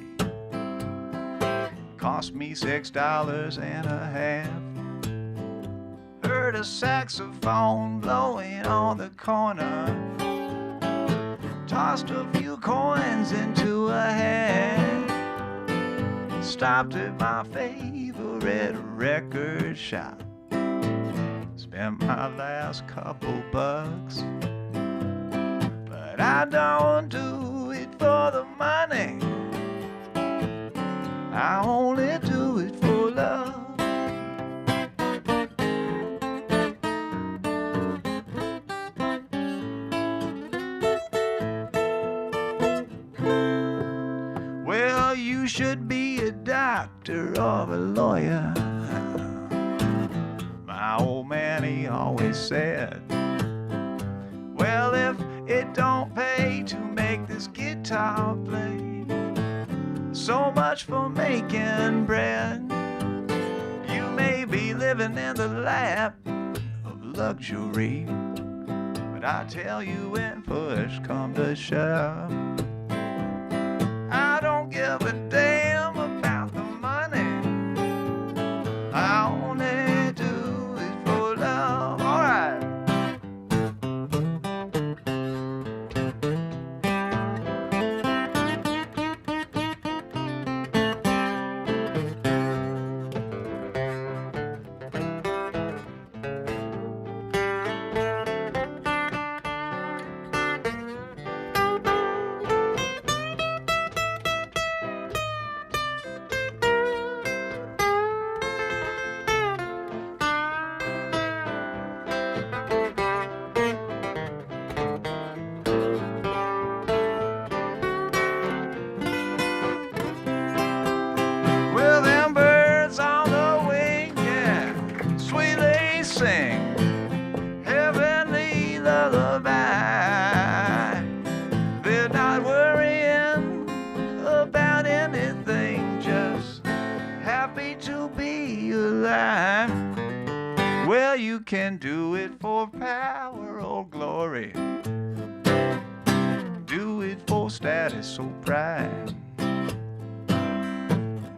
Cost me $6.50. Heard a saxophone blowing on the corner. Tossed a few coins into a hat. Stopped at my favorite record shop. Spent my last couple bucks. But I don't do it for the money. I only do it for love. Well, you should be a doctor or a lawyer. My old man, he always said, well, if it don't pay to make this guitar play, so much for making bread. You may be living in the lap of luxury, but I tell you when push come to shove, I don't give a damn about the money. I only do it for love. All right. can do it for power or glory. Do it for status or pride.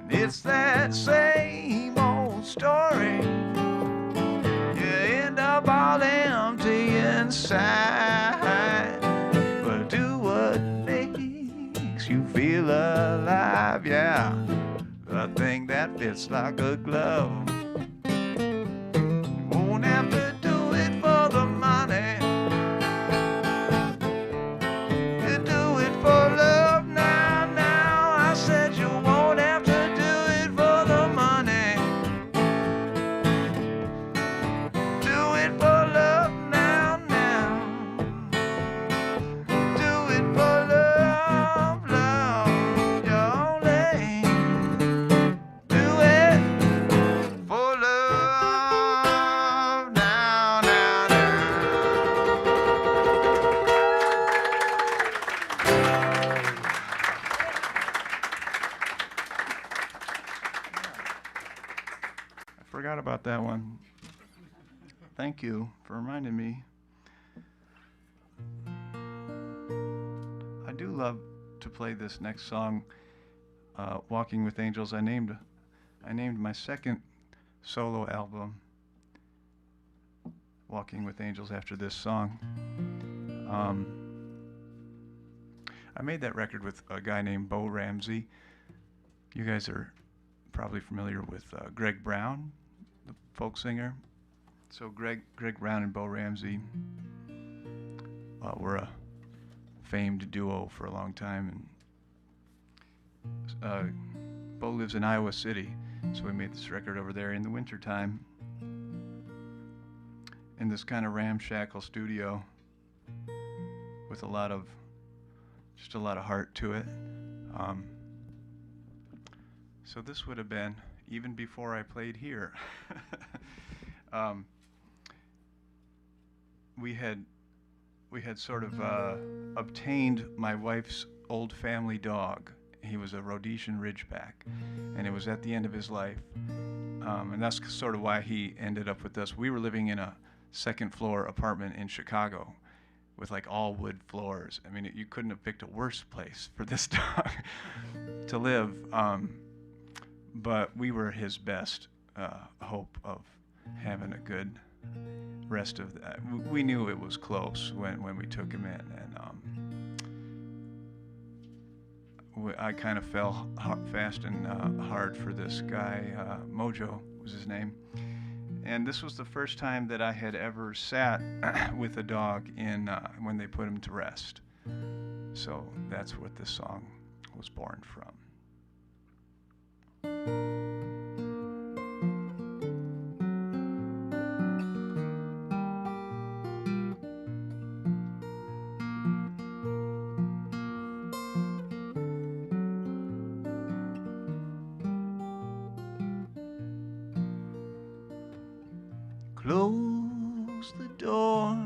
It's that same old story. You end up all empty inside. But do what makes you feel alive, yeah. A thing that fits like a glove. You won't have to do it for the money. You do it for love now, now. I said you won't have to do it for the money. Do it for love now, now. Do it for love, love. You only do it for love now, now, now. I forgot about that one. Thank you for reminding me. I do love to play this next song, "Walking with Angels." I named my second solo album "Walking with Angels" after this song. I made that record with a guy named Bo Ramsey. You guys are probably familiar with Greg Brown, the folk singer. So Greg Brown and Bo Ramsey were a famed duo for a long time, and Bo lives in Iowa City, so we made this record over there in the wintertime in this kind of ramshackle studio with just a lot of heart to it. So this would have been even before I played here. We had sort of obtained my wife's old family dog. He was a Rhodesian Ridgeback, and it was at the end of his life. And that's sort of why he ended up with us. We were living in a second-floor apartment in Chicago with like all wood floors. I mean, you couldn't have picked a worse place for this dog to live. But we were his best hope of having a good rest of that. We knew it was close when we took him in, and I kind of fell fast and hard for this guy. Mojo was his name, and this was the first time that I had ever sat with a dog when they put him to rest. So that's what this song was born from. Close the door,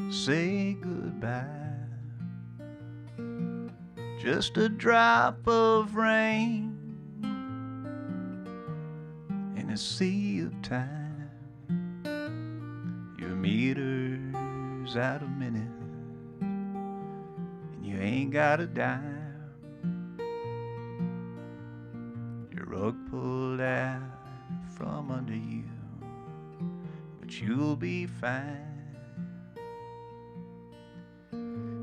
say goodbye. Just a drop of rain in a sea of time. Your meter's out of minutes, and you ain't got a dime. Your rug pulled out from under you, but you'll be fine.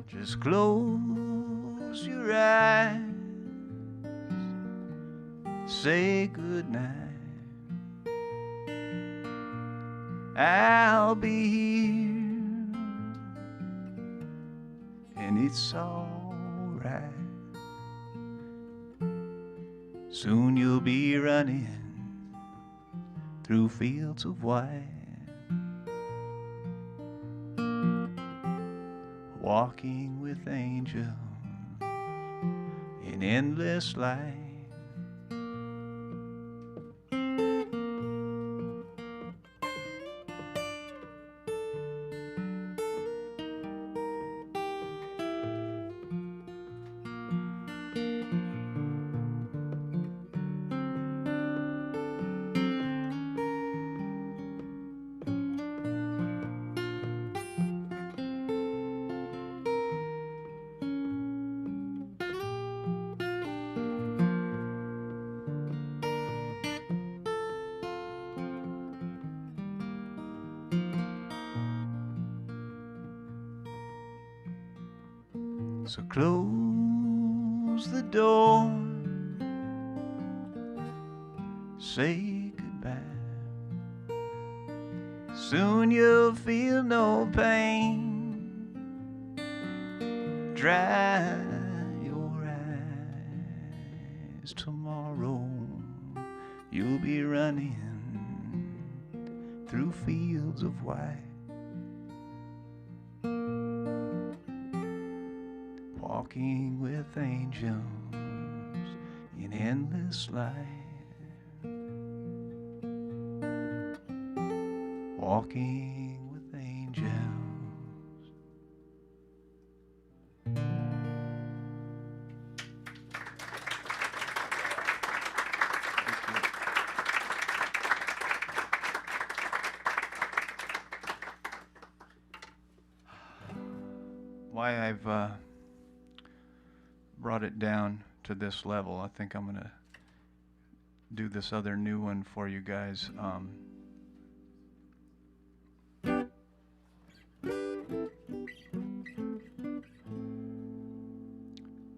Just close your eyes, say goodnight. I'll be here, and it's alright. Soon you'll be running through fields of white, walking with angels in endless light. So close the door, say goodbye. Soon you'll feel no pain. Dry your eyes. Tomorrow you'll be running through fields of white, walking with angels in endless light, walking with angels. Why I've brought it down to this level, I think I'm gonna do this other new one for you guys.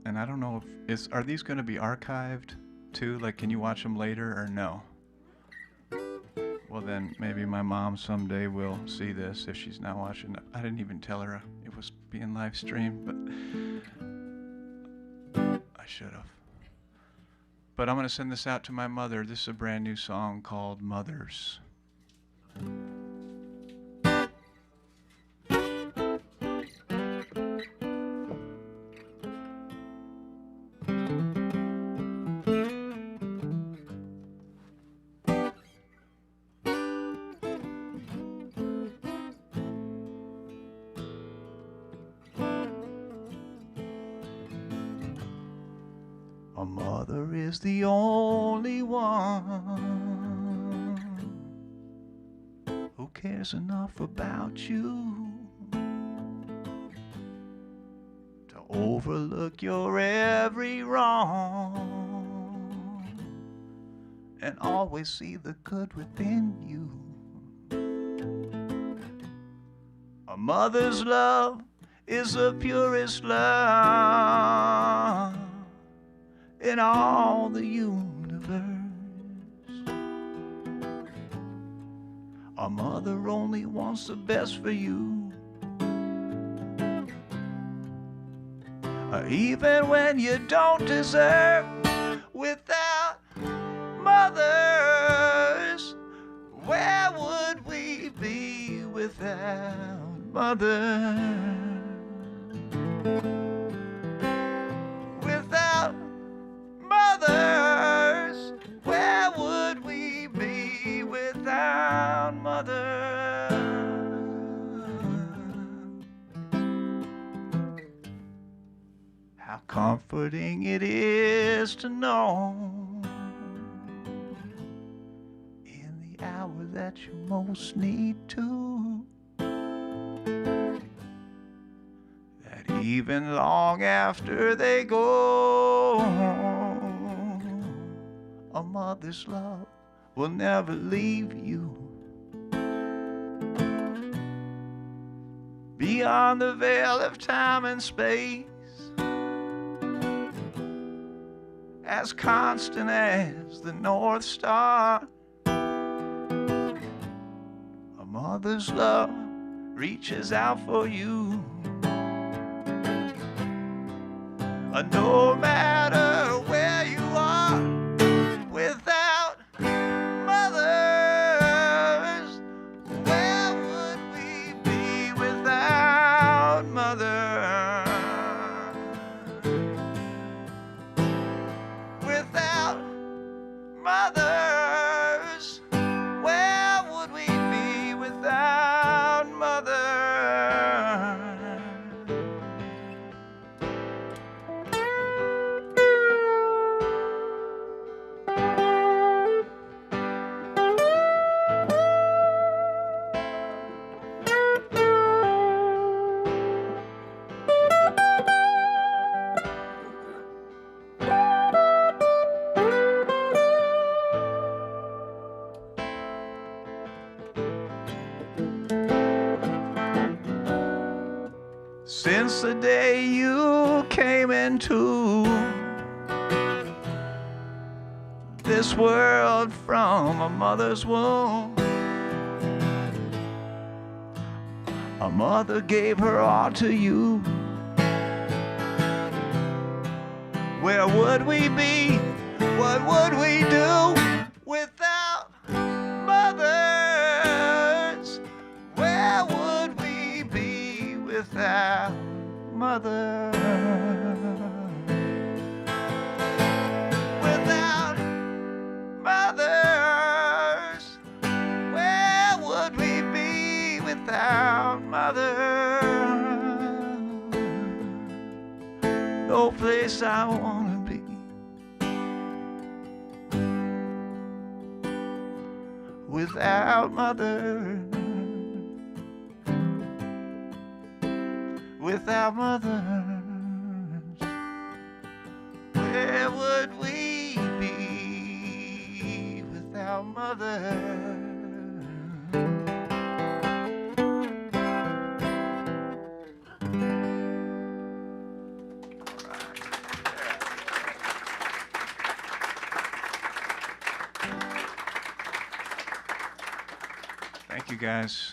And I don't know if are these going to be archived too? Like, can you watch them later or no? Well, then maybe my mom someday will see this if she's not watching. I didn't even tell her it was being live streamed, but I should have. But I'm going to send this out to my mother. This is a brand new song called Mothers. A mother is the only one who cares enough about you to overlook your every wrong and always see the good within you. A mother's love is the purest love in all the universe. A mother only wants the best for you, even when you don't deserve. Without mothers, where would we be without mothers? Without mothers, where would we be without mothers? How comforting it is to know in the hour that you most need to, that even long after they go, a mother's love will never leave you. Beyond the veil of time and space, as constant as the North Star, a mother's love reaches out for you. No matter where you are, without mothers, where would we be without mothers? Without mothers, where would we be without mothers? since the day you came into this world from a mother's womb. A mother gave her all to you. Where would we be? What would we do without mothers? Where would we be without mothers? Without mothers, where would we be without mothers? No place I wanna be without mothers. Without mothers, where would we be without mothers? Thank you, guys.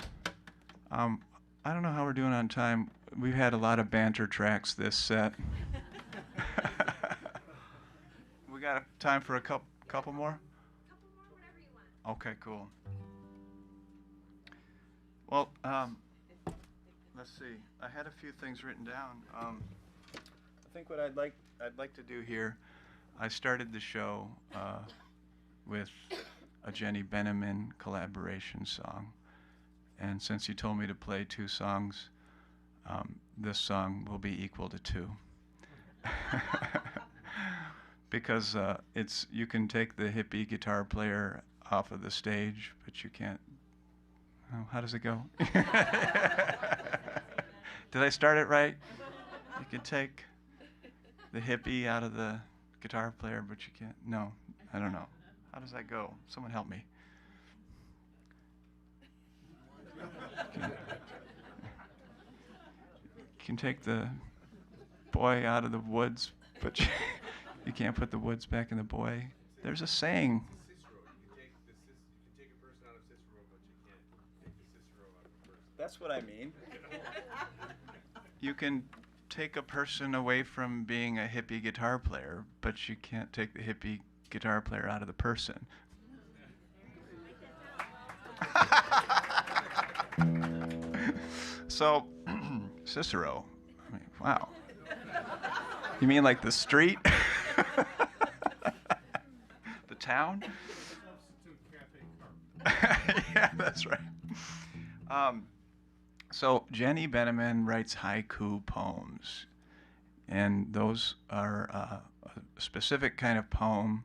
I don't know how we're doing on time. We've had a lot of banter tracks this set. We got time for a couple more? Couple more, whatever you want. Okay, cool. Well, let's see. I had a few things written down. I think what I'd like to do here, I started the show with a Jenny Beneman collaboration song. And since you told me to play 2 songs, this song will be equal to 2. Because you can take the hippie guitar player off of the stage, but you can't. Oh, how does it go? Did I start it right? You can take the hippie out of the guitar player, but you can't. No, I don't know. How does that go? Someone help me. You can take the boy out of the woods, but you can't put the woods back in the boy. There's a saying. You can take a person out of Cicero, but you can't take the Cicero out of a person. That's what I mean. You can take a person away from being a hippie guitar player, but you can't take the hippie guitar player out of the person. So, Cicero, I mean, wow. You mean like the street? The town? Yeah, that's right. So Jenny Beneman writes haiku poems, and those are a specific kind of poem.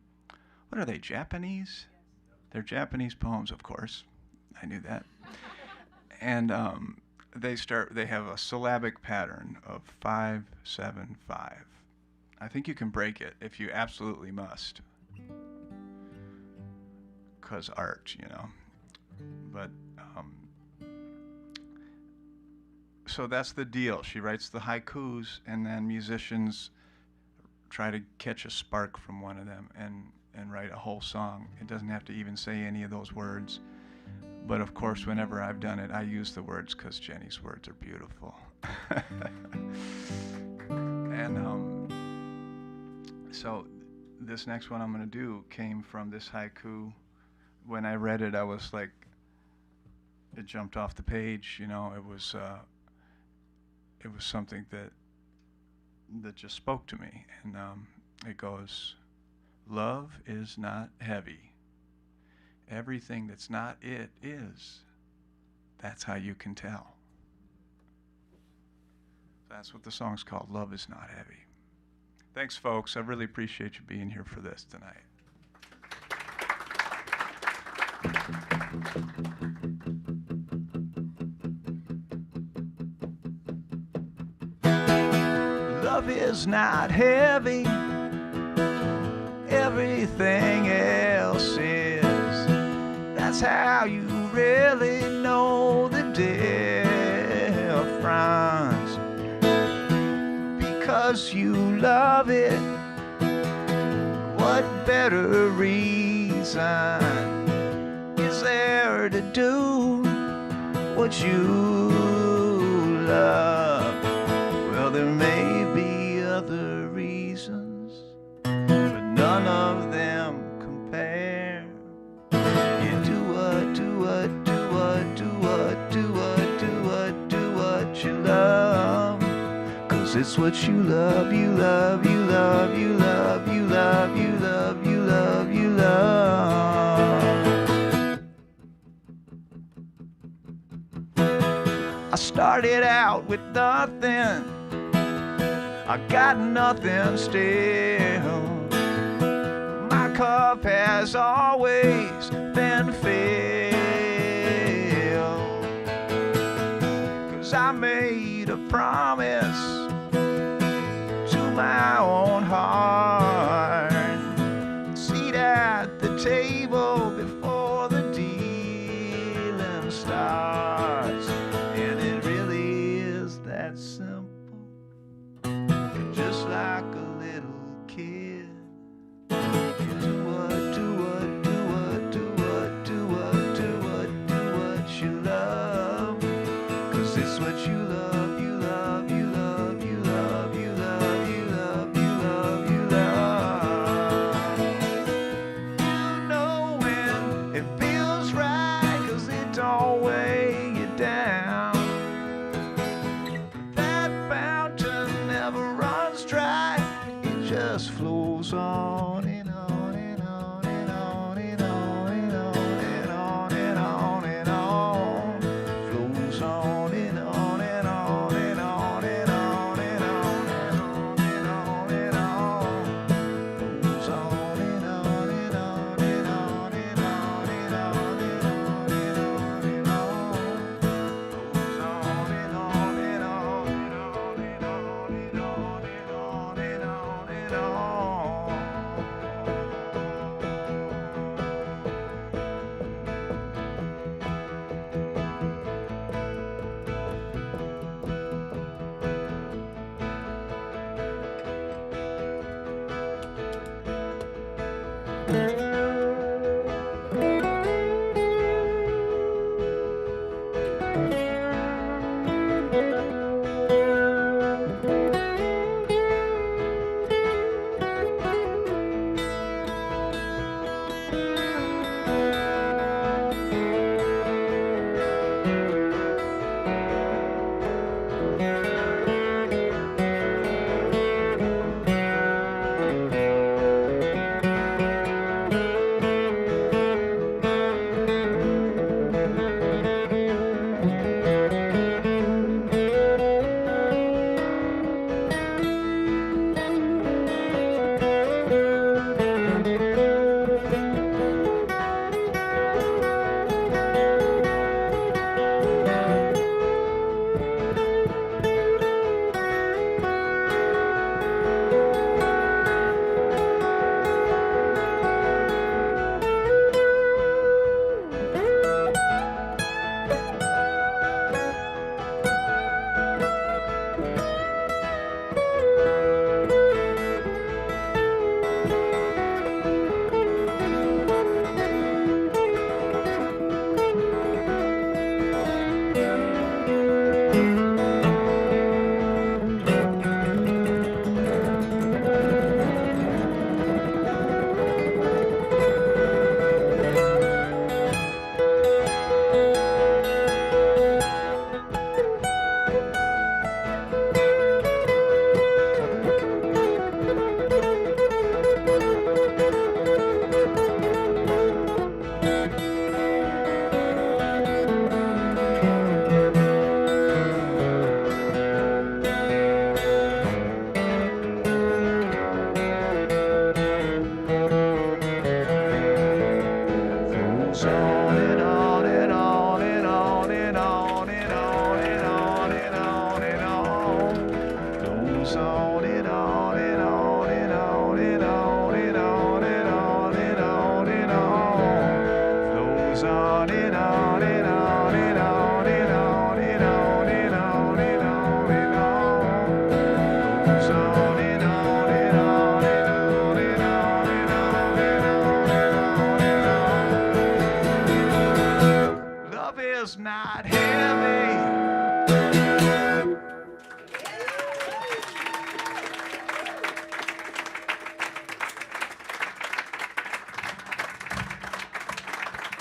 What are they, Japanese? They're Japanese poems, of course. I knew that. And they have a syllabic pattern of 5, 7, 5. I think you can break it if you absolutely must. 'Cause art, you know. But, so that's the deal. She writes the haikus, and then musicians try to catch a spark from one of them and write a whole song. It doesn't have to even say any of those words. But of course, whenever I've done it, I use the words because Jenny's words are beautiful. And so this next one I'm going to do came from this haiku. When I read it, I was like, it jumped off the page. You know, it was something that just spoke to me. And it goes, love is not heavy. Everything that's not it is. That's how you can tell. That's what the song's called, Love is Not Heavy. Thanks, folks. I really appreciate you being here for this tonight. Love is not heavy. Everything else is. That's how you really know the difference. because you love it. What better reason is there to do what you love? Well, there may be other reasons, but none of them compare. You do what you love, 'cause it's what you love, you love, you love, you love, you love, you love, you love, you love. I started out with nothing, I got nothing still. My cup has always been filled, 'cause I made a promise to my own heart, seat at the table before the dealing starts. And it really is that simple, just like a little kid. You do what you love, 'cause it's what you love, you love, you love, you love, you love, you love, you love, you love. You know when it feels right, 'cause it don't weigh you down. That fountain never runs dry, it just flows on and on and on and on and on and on and on and on and on. Flows on and on and on and on and on and on and on and on and on. Flows on and on and on and on and on and on and on and on and on. Flows on and on and on and on and on and on and on and on and on.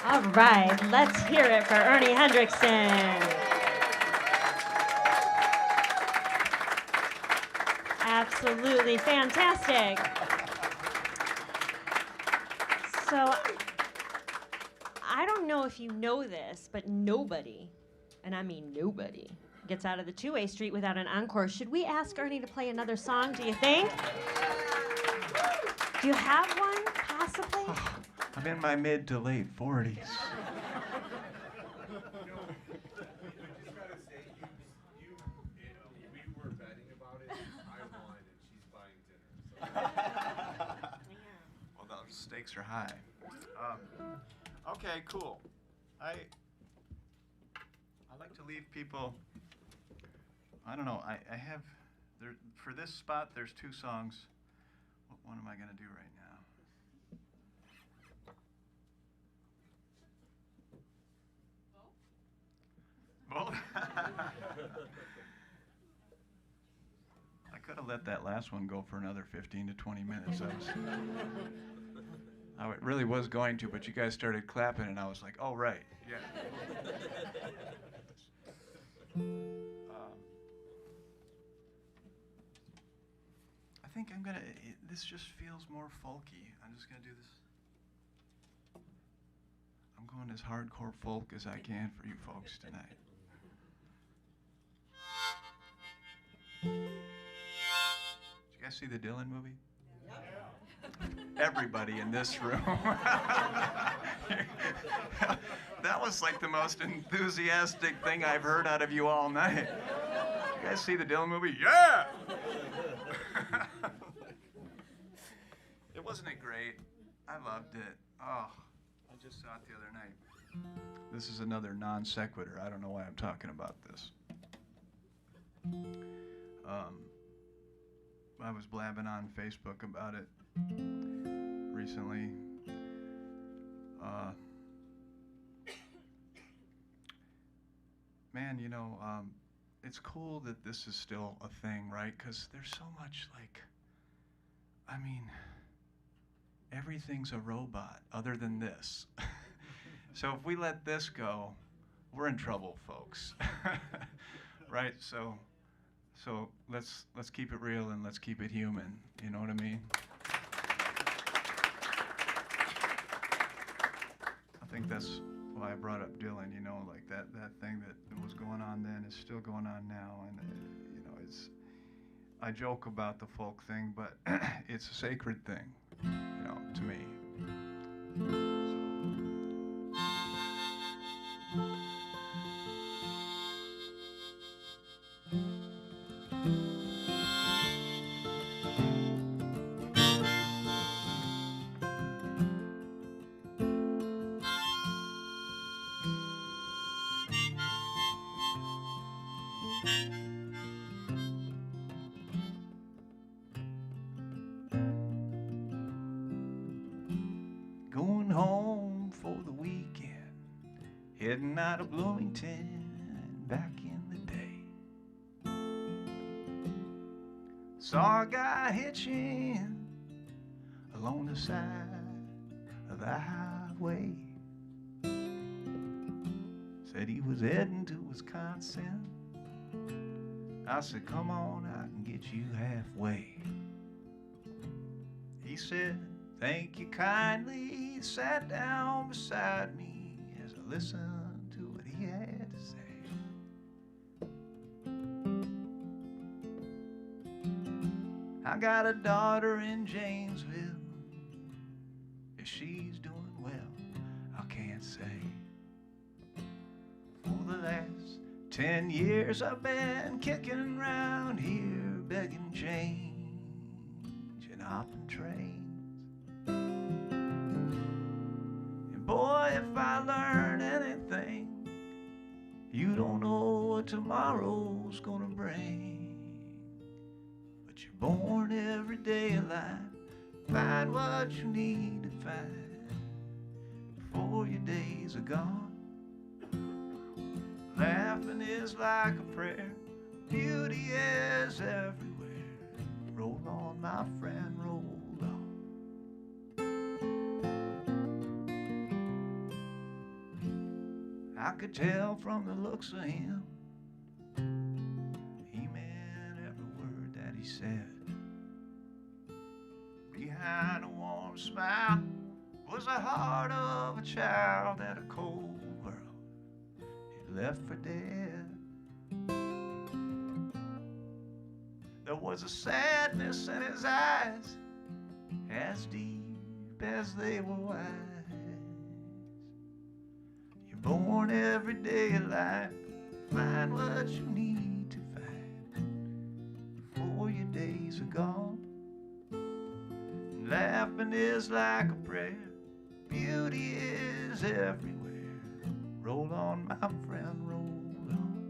All right, let's hear it for Ernie Hendrickson. Absolutely fantastic. So, I don't know if you know this, but nobody, and I mean nobody, gets out of the two-way street without an encore. Should we ask Ernie to play another song, do you think? Do you have one, possibly? I'm in my mid to late 40s. I just gotta say, we were betting about it. I won, and she's buying dinner. So. Well, the stakes are high. Okay, cool. I like to leave people. I don't know. I have there for this spot. There's two songs. What one am I gonna do right now? Both. I could have let that last one go for another 15 to 20 minutes. I really was going to, but you guys started clapping, and I was like, "Oh, right, yeah." I think I'm gonna. This just feels more folky. I'm just gonna do this. I'm going as hardcore folk as I can for you folks tonight. Did you guys see the Dylan movie? Everybody in this room. That was like the most enthusiastic thing I've heard out of you all night. You guys see the Dylan movie? Yeah! Wasn't it great? I loved it. Oh, I just saw it the other night. This is another non sequitur. I don't know why I'm talking about this. I was blabbing on Facebook about it recently. Man, you know, it's cool that this is still a thing, right? Because there's so much, like, I mean, everything's a robot other than this. So if we let this go, we're in trouble, folks. Right? So let's keep it real and let's keep it human. You know what I mean? I think that's why I brought up Dylan, you know, like that thing that was going on then is still going on now, and you know, I joke about the folk thing, but it's a sacred thing, you know, to me. Going home for the weekend, heading out of Bloomington back in the day. Saw a guy hitching along the side of the highway. Said he was heading to Wisconsin. I said, come on, I can get you halfway. He said, thank you kindly. He sat down beside me as I listened to what he had to say. I got a daughter in Janesville. If she's doing well, I can't say. For the last 10 years I've been kicking around here, begging change and hopping trains. And boy, if I learn anything, you don't know what tomorrow's gonna bring. But you're born every day alive, find what you need to find before your days are gone. Laughing is like a prayer, beauty is everywhere. Roll on, my friend, roll on. I could tell from the looks of him, he meant every word that he said. Behind a warm smile was the heart of a child at a cold world he left for dead. There was a sadness in his eyes as deep as they were wide. You're born every day alive, find what you need to find before your days are gone. Laughing is like a prayer, beauty is everywhere. Roll on, my friend, roll on.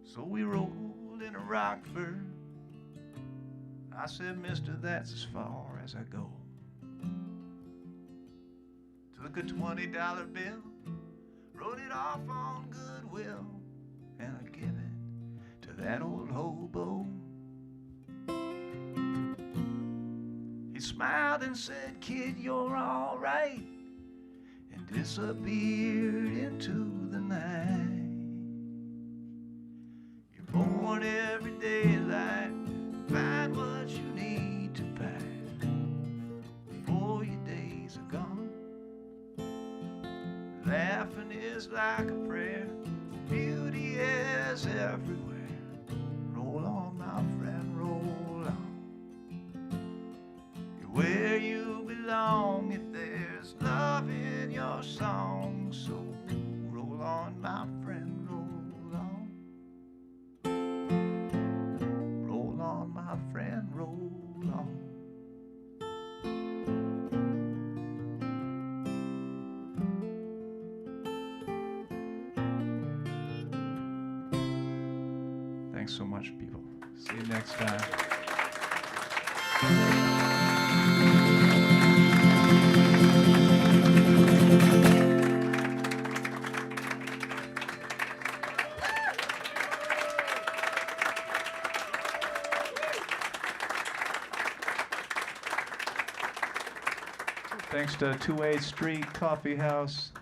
So we rolled in a Rockford. I said, mister, that's as far as I go. Took a $20 bill, wrote it off on Goodwill, and I give it to that old hobo. He smiled and said, kid, you're all right, and disappeared into the night. Born every day alive, find what you need to find before your days are gone. Laughing is like a prayer, beauty is everywhere. Roll on, my friend, roll on. You're where you belong if there's love in your song. So roll on, my friend, roll on. Roll on, my friend, roll on. Thanks so much, people. See you next time. Thanks to 2A Street Coffee House,